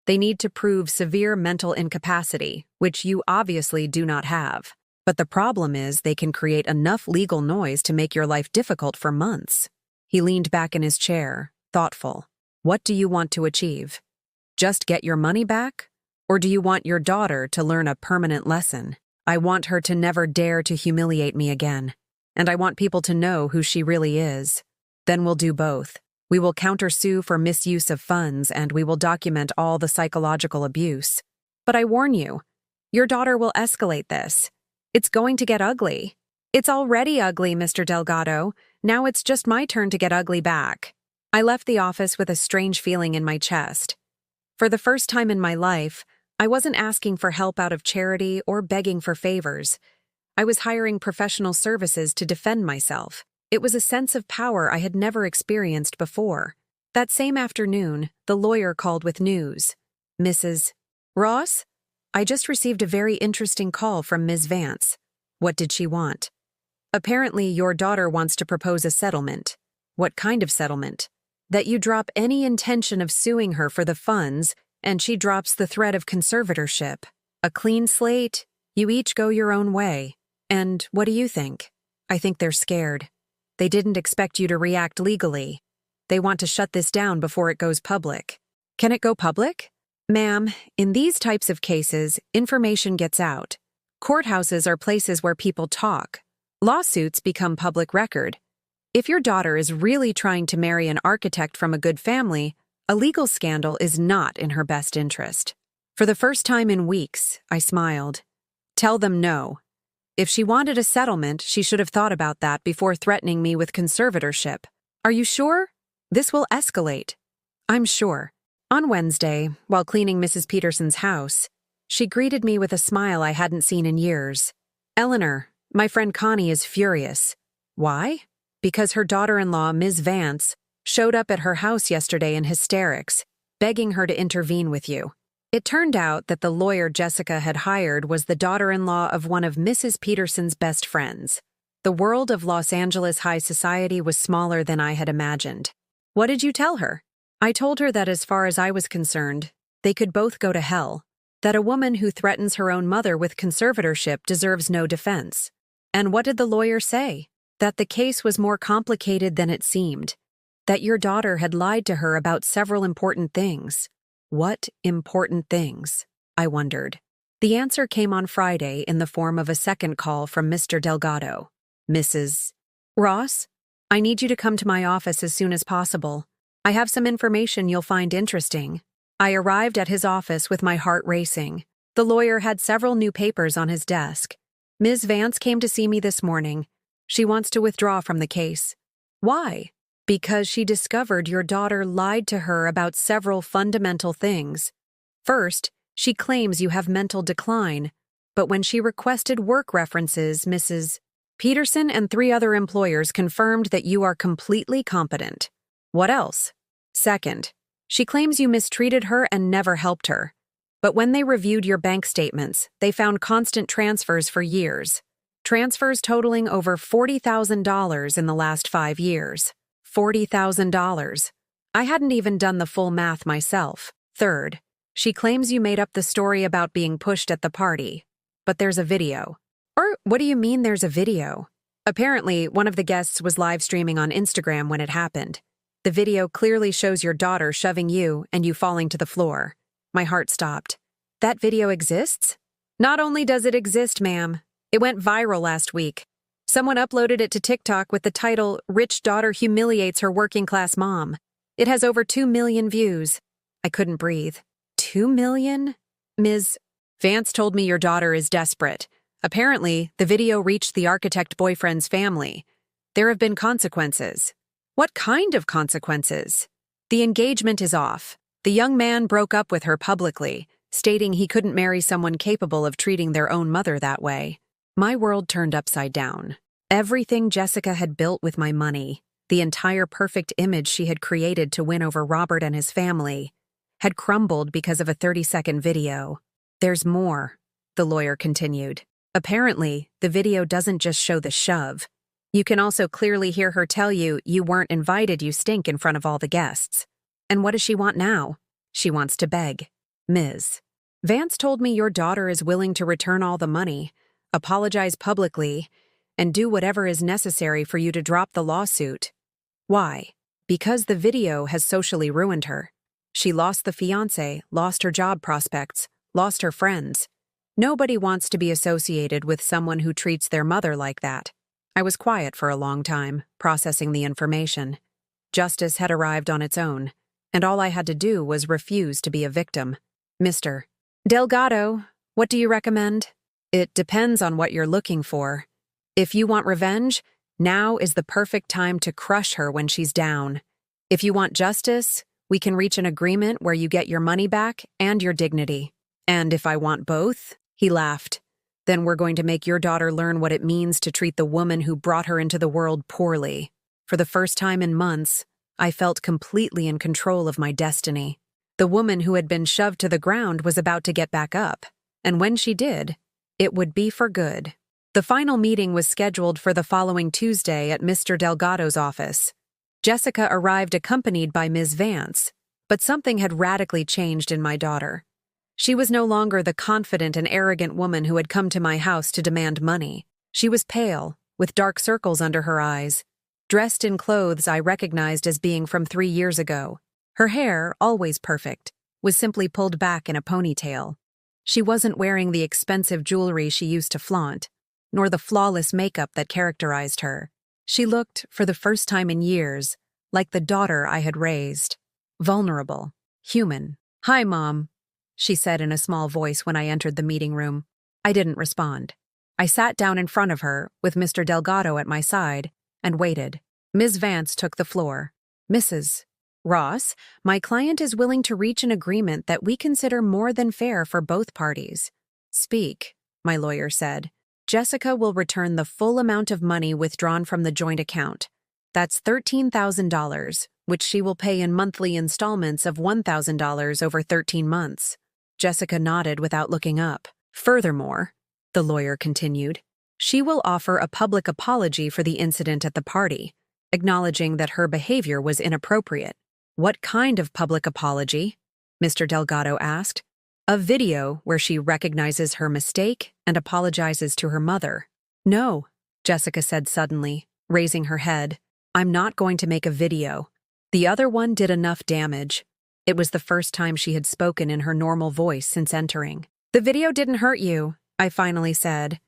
They need to prove severe mental incapacity, which you obviously do not have. But the problem is they can create enough legal noise to make your life difficult for months. He leaned back in his chair, thoughtful. What do you want to achieve? Just get your money back? Or do you want your daughter to learn a permanent lesson? I want her to never dare to humiliate me again. And I want people to know who she really is. Then we'll do both. We will countersue for misuse of funds, and we will document all the psychological abuse. But I warn you, your daughter will escalate this. It's going to get ugly. It's already ugly, Mr. Delgado. Now it's just my turn to get ugly back. I left the office with a strange feeling in my chest. For the first time in my life, I wasn't asking for help out of charity or begging for favors. I was hiring professional services to defend myself. It was a sense of power I had never experienced before. That same afternoon, the lawyer called with news. Mrs. Ross? I just received a very interesting call from Ms. Vance. What did she want? Apparently, your daughter wants to propose a settlement. What kind of settlement? That you drop any intention of suing her for the funds, and she drops the threat of conservatorship. A clean slate, you each go your own way. And what do you think? I think they're scared. They didn't expect you to react legally. They want to shut this down before it goes public. Can it go public? Ma'am, in these types of cases, information gets out. Courthouses are places where people talk. Lawsuits become public record. If your daughter is really trying to marry an architect from a good family, a legal scandal is not in her best interest. For the first time in weeks, I smiled. Tell them no. If she wanted a settlement, she should have thought about that before threatening me with conservatorship. Are you sure? This will escalate. I'm sure. On Wednesday, while cleaning Mrs. Peterson's house, she greeted me with a smile I hadn't seen in years. Eleanor, my friend Connie is furious. Why? Because her daughter-in-law, Ms. Vance, showed up at her house yesterday in hysterics, begging her to intervene with you. It turned out that the lawyer Jessica had hired was the daughter-in-law of one of Mrs. Peterson's best friends. The world of Los Angeles high society was smaller than I had imagined. What did you tell her? I told her that as far as I was concerned, they could both go to hell, that a woman who threatens her own mother with conservatorship deserves no defense. And what did the lawyer say? That the case was more complicated than it seemed, that your daughter had lied to her about several important things. What important things? I wondered. The answer came on Friday in the form of a second call from Mr. Delgado. Mrs. Ross, I need you to come to my office as soon as possible. I have some information you'll find interesting. I arrived at his office with my heart racing. The lawyer had several new papers on his desk. Ms. Vance came to see me this morning. She wants to withdraw from the case. Why? Because she discovered your daughter lied to her about several fundamental things. First, she claims you have mental decline, but when she requested work references, Mrs. Peterson and 3 other employers confirmed that you are completely competent. What else? Second, she claims you mistreated her and never helped her. But when they reviewed your bank statements, they found constant transfers for years. Transfers totaling over $40,000 in the last 5 years. $40,000. I hadn't even done the full math myself. Third, she claims you made up the story about being pushed at the party. But there's a video. Or what do you mean there's a video? Apparently, one of the guests was live streaming on Instagram when it happened. The video clearly shows your daughter shoving you and you falling to the floor. My heart stopped. That video exists? Not only does it exist, ma'am, it went viral last week. Someone uploaded it to TikTok with the title, "Rich Daughter Humiliates Her Working-Class Mom." It has over 2 million views. I couldn't breathe. 2 million? Ms. Vance told me your daughter is desperate. Apparently, the video reached the architect boyfriend's family. There have been consequences. What kind of consequences? The engagement is off. The young man broke up with her publicly, stating he couldn't marry someone capable of treating their own mother that way. My world turned upside down. Everything Jessica had built with my money, the entire perfect image she had created to win over Robert and his family, had crumbled because of a 30-second video. There's more, the lawyer continued. Apparently, the video doesn't just show the shove. You can also clearly hear her tell you, "You weren't invited, you stink," in front of all the guests. And what does she want now? She wants to beg. Ms. Vance told me your daughter is willing to return all the money, apologize publicly, and do whatever is necessary for you to drop the lawsuit. Why? Because the video has socially ruined her. She lost the fiancé, lost her job prospects, lost her friends. Nobody wants to be associated with someone who treats their mother like that. I was quiet for a long time, processing the information. Justice had arrived on its own, and all I had to do was refuse to be a victim. Mr. Delgado, what do you recommend? It depends on what you're looking for. If you want revenge, now is the perfect time to crush her when she's down. If you want justice, we can reach an agreement where you get your money back and your dignity. And if I want both, he laughed, then we're going to make your daughter learn what it means to treat the woman who brought her into the world poorly. For the first time in months, I felt completely in control of my destiny. The woman who had been shoved to the ground was about to get back up, and when she did, it would be for good. The final meeting was scheduled for the following Tuesday at Mr. Delgado's office. Jessica arrived accompanied by Ms. Vance, but something had radically changed in my daughter. She was no longer the confident and arrogant woman who had come to my house to demand money. She was pale, with dark circles under her eyes, dressed in clothes I recognized as being from 3 years ago. Her hair, always perfect, was simply pulled back in a ponytail. She wasn't wearing the expensive jewelry she used to flaunt, nor the flawless makeup that characterized her. She looked, for the first time in years, like the daughter I had raised. Vulnerable, human. "Hi, Mom," she said in a small voice when I entered the meeting room. I didn't respond. I sat down in front of her, with Mr. Delgado at my side, and waited. Ms. Vance took the floor. "Mrs. Ross, my client is willing to reach an agreement that we consider more than fair for both parties." "Speak," my lawyer said. "Jessica will return the full amount of money withdrawn from the joint account. That's $13,000, which she will pay in monthly installments of $1,000 over 13 months. Jessica nodded without looking up. "Furthermore," the lawyer continued, "she will offer a public apology for the incident at the party, acknowledging that her behavior was inappropriate." "What kind of public apology?" Mr. Delgado asked. "A video where she recognizes her mistake and apologizes to her mother." "No," Jessica said suddenly, raising her head. "I'm not going to make a video. The other one did enough damage." It was the first time she had spoken in her normal voice since entering. "The video didn't hurt you," I finally said.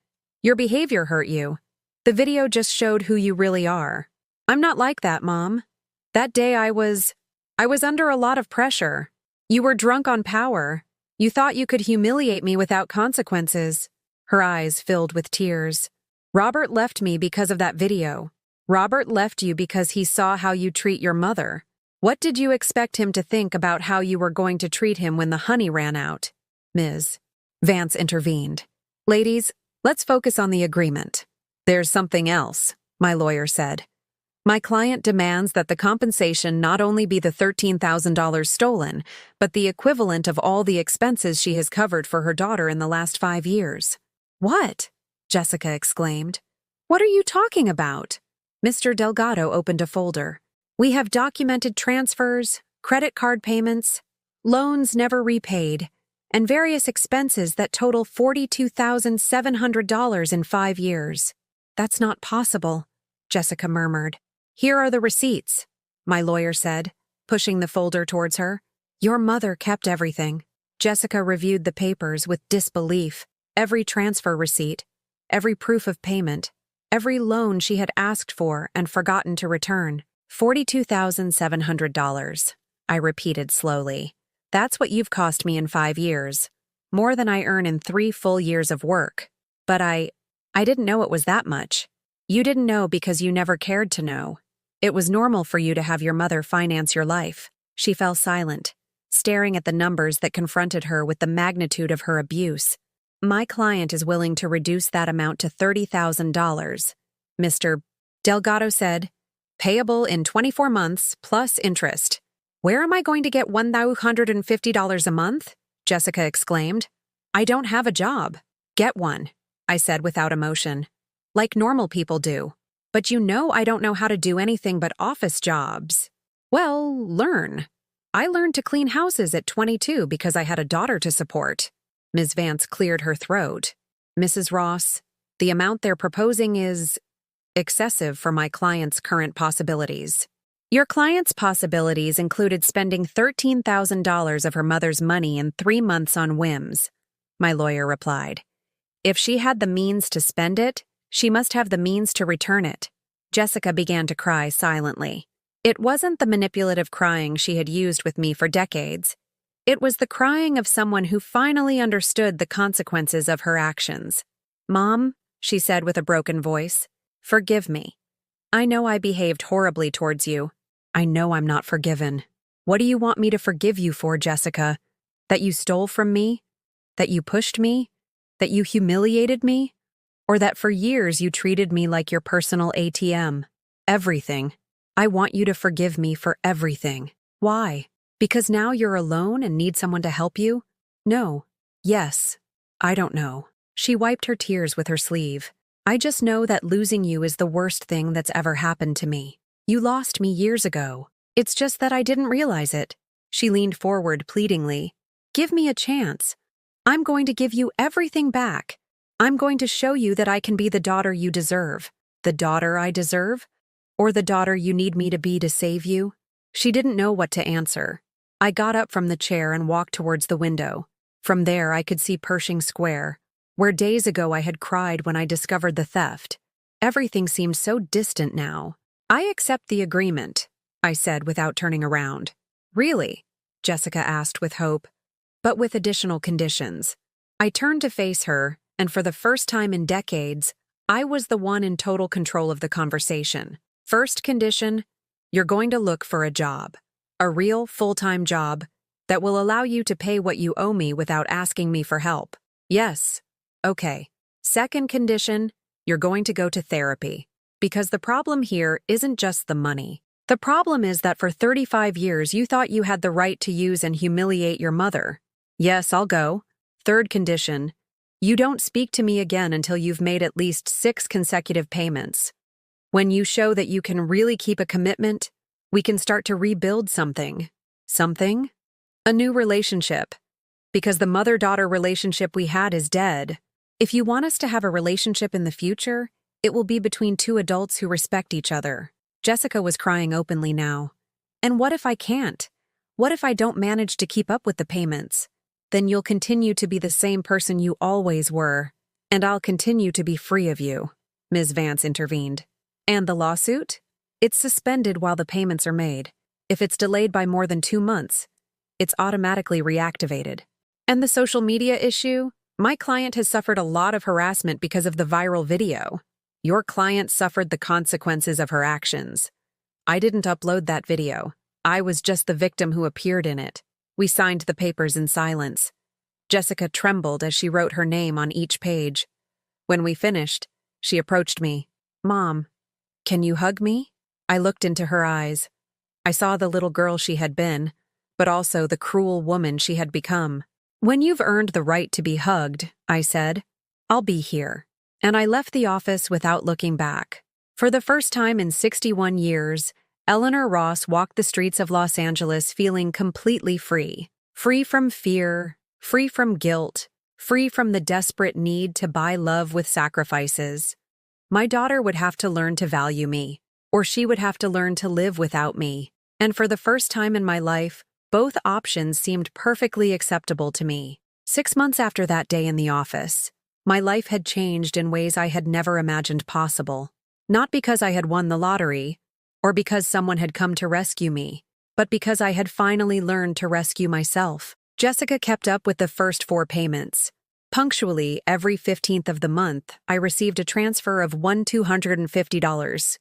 "Your behavior hurt you. The video just showed who you really are." "I'm not like that, Mom. That day I was under a lot of pressure. You were drunk on power. You thought you could humiliate me without consequences." Her eyes filled with tears. "Robert left me because of that video. Robert left you because he saw how you treat your mother. What did you expect him to think about how you were going to treat him when the honey ran out?" Ms. Vance intervened. "Ladies, let's focus on the agreement." "There's something else," my lawyer said. "My client demands that the compensation not only be the $13,000 stolen, but the equivalent of all the expenses she has covered for her daughter in the last 5 years. "What?" Jessica exclaimed. "What are you talking about?" Mr. Delgado opened a folder. "We have documented transfers, credit card payments, loans never repaid, and various expenses that total $42,700 in 5 years. "That's not possible," Jessica murmured. "Here are the receipts," my lawyer said, pushing the folder towards her. "Your mother kept everything." Jessica reviewed the papers with disbelief. Every transfer receipt, every proof of payment, every loan she had asked for and forgotten to return. $42,700, I repeated slowly. "That's what you've cost me in 5 years. More than I earn in 3 full years of work. But I didn't know it was that much." "You didn't know because you never cared to know. It was normal for you to have your mother finance your life." She fell silent, staring at the numbers that confronted her with the magnitude of her abuse. "My client is willing to reduce that amount to $30,000, Mr. Delgado said, "payable in 24 months plus interest." "Where am I going to get $1,250 a month?" Jessica exclaimed. "I don't have a job." "Get one," I said without emotion. "Like normal people do. But you know I don't know how to do anything but office jobs." "Well, learn. I learned to clean houses at 22 because I had a daughter to support." Ms. Vance cleared her throat. "Mrs. Ross, the amount they're proposing is excessive for my client's current possibilities." "Your client's possibilities included spending $13,000 of her mother's money in 3 months on whims. my lawyer replied. If she had the means to spend it, she must have the means to return it. Jessica began to cry silently. It wasn't the manipulative crying she had used with me for decades. It was the crying of someone who finally understood the consequences of her actions. "Mom," she said with a broken voice, "forgive me. I know I behaved horribly towards you. I know I'm not forgiven. What do you want me to forgive you for, Jessica? That you stole from me? That you pushed me? That you humiliated me? Or that for years you treated me like your personal ATM? Everything. I want you to forgive me for everything. Why? Because now you're alone and need someone to help you? No. Yes. I don't know." She wiped her tears with her sleeve. "I just know that losing you is the worst thing that's ever happened to me. You lost me years ago. It's just that I didn't realize it." She leaned forward pleadingly. "Give me a chance. I'm going to give you everything back. I'm going to show you that I can be the daughter you deserve. The daughter I deserve? Or the daughter you need me to be to save you?" She didn't know what to answer. I got up from the chair and walked towards the window. From there, I could see Pershing Square, where days ago I had cried when I discovered the theft. Everything seemed so distant now. "I accept the agreement," I said without turning around. "Really?" Jessica asked with hope, "but with additional conditions." I turned to face her, and for the first time in decades, I was the one in total control of the conversation. "First condition, you're going to look for a job. A real, full-time job that will allow you to pay what you owe me without asking me for help." "Yes." "Okay. Second condition, you're going to go to therapy. Because the problem here isn't just the money. The problem is that for 35 years you thought you had the right to use and humiliate your mother." "Yes, I'll go." Third condition, you don't speak to me again until you've made at least 6 consecutive payments. When you show that you can really keep a commitment, we can start to rebuild something. Something? A new relationship. Because the mother-daughter relationship we had is dead. If you want us to have a relationship in the future, it will be between 2 adults who respect each other. Jessica was crying openly now. "And what if I can't? What if I don't manage to keep up with the payments? Then you'll continue to be the same person you always were, and I'll continue to be free of you," Ms. Vance intervened. "And the lawsuit? It's suspended while the payments are made. If it's delayed by more than 2 months, it's automatically reactivated. And the social media issue? My client has suffered a lot of harassment because of the viral video. Your client suffered the consequences of her actions. I didn't upload that video. I was just the victim who appeared in it." We signed the papers in silence. Jessica trembled as she wrote her name on each page. When we finished, she approached me. "Mom, can you hug me?" I looked into her eyes. I saw the little girl she had been, but also the cruel woman she had become. "When you've earned the right to be hugged," I said, "I'll be here." And I left the office without looking back. For the first time in 61 years, Eleanor Ross walked the streets of Los Angeles feeling completely free. Free from fear, free from guilt, free from the desperate need to buy love with sacrifices. My daughter would have to learn to value me, or she would have to learn to live without me. And for the first time in my life, both options seemed perfectly acceptable to me. 6 months after that day in the office, my life had changed in ways I had never imagined possible. Not because I had won the lottery, or because someone had come to rescue me, but because I had finally learned to rescue myself. Jessica kept up with the first 4 payments. Punctually, every 15th of the month, I received a transfer of $250.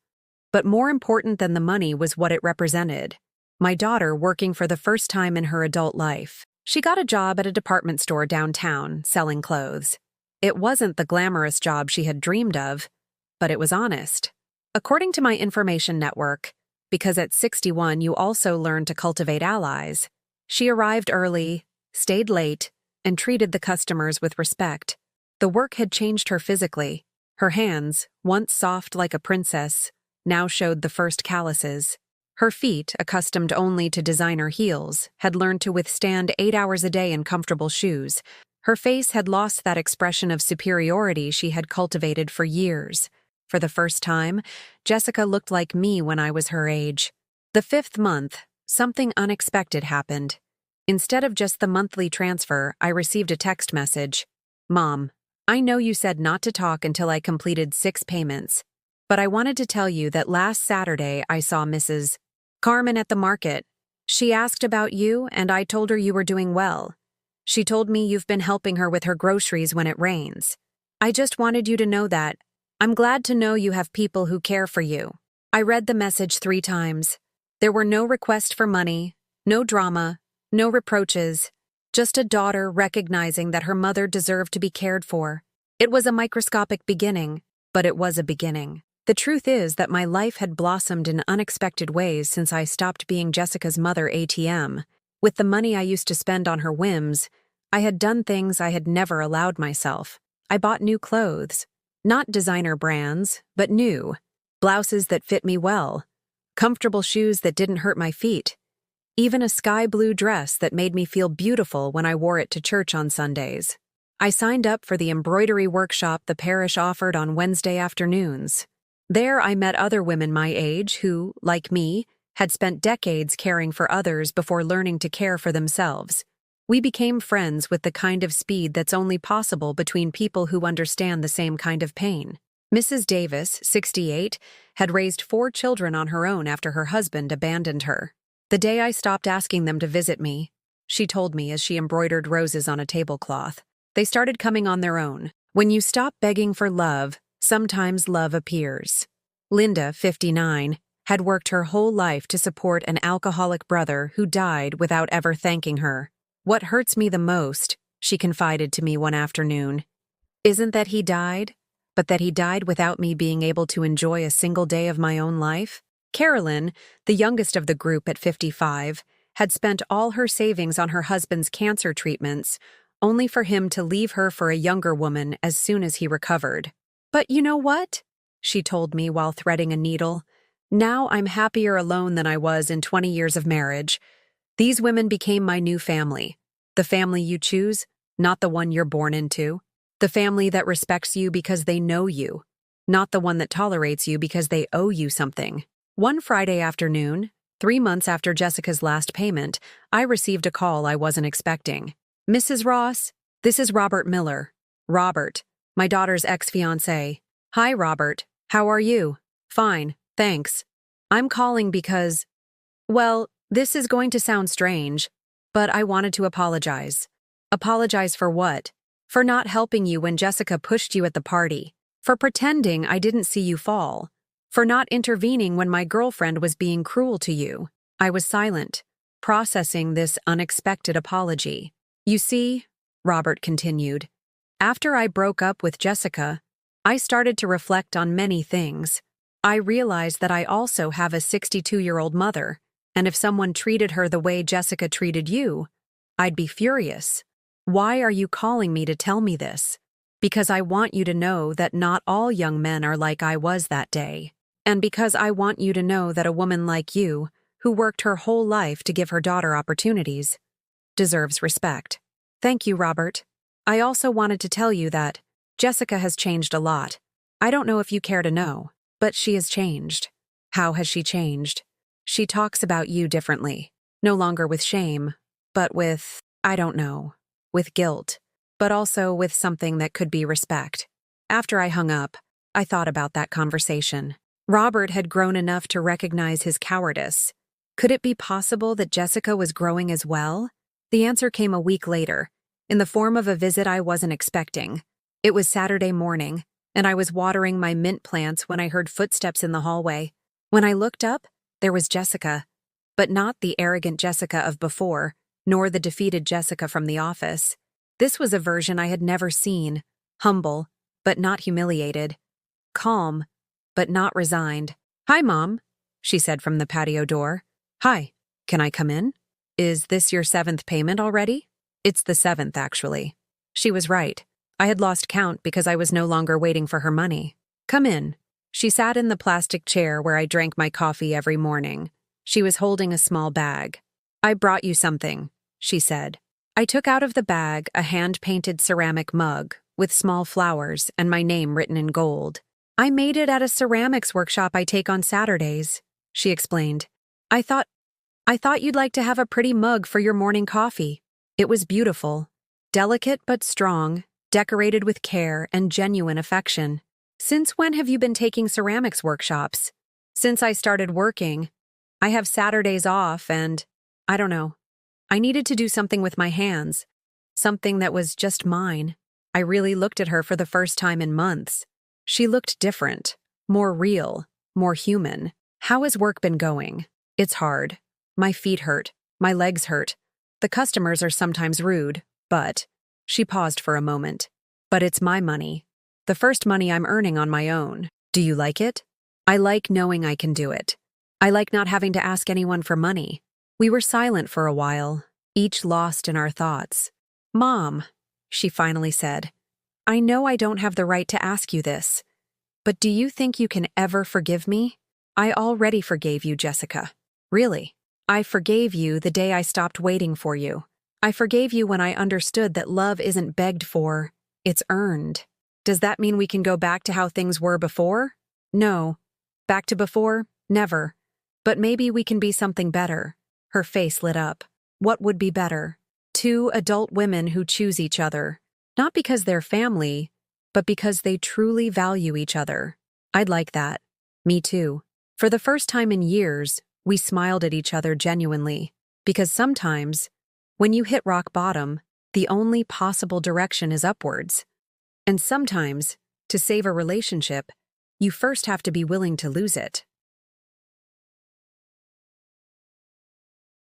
But more important than the money was what it represented. My daughter working for the first time in her adult life. She got a job at a department store downtown, selling clothes. It wasn't the glamorous job she had dreamed of, but it was honest. According to my information network, because at 61 you also learn to cultivate allies, she arrived early, stayed late, and treated the customers with respect. The work had changed her physically. Her hands, once soft like a princess, now showed the first calluses. Her feet, accustomed only to designer heels, had learned to withstand 8 hours a day in comfortable shoes. Her face had lost that expression of superiority she had cultivated for years. For the first time, Jessica looked like me when I was her age. The 5th month, something unexpected happened. Instead of just the monthly transfer, I received a text message. Mom, I know you said not to talk until I completed 6 payments, but I wanted to tell you that last Saturday I saw Mrs. Carmen at the market. She asked about you, and I told her you were doing well. She told me you've been helping her with her groceries when it rains. I just wanted you to know that. I'm glad to know you have people who care for you. I read the message 3 times. There were no requests for money, no drama, no reproaches, just a daughter recognizing that her mother deserved to be cared for. It was a microscopic beginning, but it was a beginning. The truth is that my life had blossomed in unexpected ways since I stopped being Jessica's mother ATM. With the money I used to spend on her whims, I had done things I had never allowed myself. I bought new clothes. Not designer brands, but new. Blouses that fit me well. Comfortable shoes that didn't hurt my feet. Even a sky blue dress that made me feel beautiful when I wore it to church on Sundays. I signed up for the embroidery workshop the parish offered on Wednesday afternoons. There I met other women my age who, like me, had spent decades caring for others before learning to care for themselves. We became friends with the kind of speed that's only possible between people who understand the same kind of pain. Mrs. Davis, 68, had raised 4 children on her own after her husband abandoned her. The day I stopped asking them to visit me, she told me as she embroidered roses on a tablecloth, they started coming on their own. When you stop begging for love, sometimes love appears. Linda, 59, had worked her whole life to support an alcoholic brother who died without ever thanking her. What hurts me the most, she confided to me one afternoon, isn't that he died, but that he died without me being able to enjoy a single day of my own life. Carolyn, the youngest of the group at 55, had spent all her savings on her husband's cancer treatments, only for him to leave her for a younger woman as soon as he recovered. But you know what? She told me while threading a needle. Now I'm happier alone than I was in 20 years of marriage. These women became my new family. The family you choose, not the one you're born into. The family that respects you because they know you, not the one that tolerates you because they owe you something. One Friday afternoon, 3 months after Jessica's last payment, I received a call I wasn't expecting. Mrs. Ross, this is Robert Miller. Robert, my daughter's ex-fiancé. Hi, Robert. How are you? Fine, thanks. I'm calling because, well, this is going to sound strange, but I wanted to apologize. Apologize for what? For not helping you when Jessica pushed you at the party. For pretending I didn't see you fall. For not intervening when my girlfriend was being cruel to you. I was silent, processing this unexpected apology. You see, Robert continued, after I broke up with Jessica, I started to reflect on many things. I realized that I also have a 62-year-old mother, and if someone treated her the way Jessica treated you, I'd be furious. Why are you calling me to tell me this? Because I want you to know that not all young men are like I was that day. And because I want you to know that a woman like you, who worked her whole life to give her daughter opportunities, deserves respect. Thank you, Robert. I also wanted to tell you that Jessica has changed a lot. I don't know if you care to know, but she has changed. How has she changed? She talks about you differently. No longer with shame, but with, I don't know, with guilt, but also with something that could be respect. After I hung up, I thought about that conversation. Robert had grown enough to recognize his cowardice. Could it be possible that Jessica was growing as well? The answer came a week later, in the form of a visit I wasn't expecting. It was Saturday morning, and I was watering my mint plants when I heard footsteps in the hallway. When I looked up, there was Jessica, but not the arrogant Jessica of before, nor the defeated Jessica from the office. This was a version I had never seen, humble, but not humiliated, calm, but not resigned. Hi, Mom, she said from the patio door. Hi, can I come in? Is this your 7th payment already? It's the 7th, actually. She was right. I had lost count because I was no longer waiting for her money. Come in. She sat in the plastic chair where I drank my coffee every morning. She was holding a small bag. I brought you something, she said. I took out of the bag a hand-painted ceramic mug with small flowers and my name written in gold. I made it at a ceramics workshop I take on Saturdays, she explained. I thought, I thought you'd like to have a pretty mug for your morning coffee. It was beautiful, delicate but strong, decorated with care and genuine affection. Since when have you been taking ceramics workshops? Since I started working. I have Saturdays off and, I don't know. I needed to do something with my hands. Something that was just mine. I really looked at her for the first time in months. She looked different, more real, more human. How has work been going? It's hard. My feet hurt. My legs hurt. The customers are sometimes rude, but... She paused for a moment. But it's my money. The first money I'm earning on my own. Do you like it? I like knowing I can do it. I like not having to ask anyone for money. We were silent for a while, each lost in our thoughts. Mom, she finally said, I know I don't have the right to ask you this, but do you think you can ever forgive me? I already forgave you, Jessica. Really. I forgave you the day I stopped waiting for you. I forgave you when I understood that love isn't begged for, it's earned. Does that mean we can go back to how things were before? No. Back to before? Never. But maybe we can be something better. Her face lit up. What would be better? Two adult women who choose each other. Not because they're family, but because they truly value each other. I'd like that. Me too. For the first time in years, we smiled at each other genuinely. Because sometimes, when you hit rock bottom, the only possible direction is upwards. And sometimes, to save a relationship, you first have to be willing to lose it.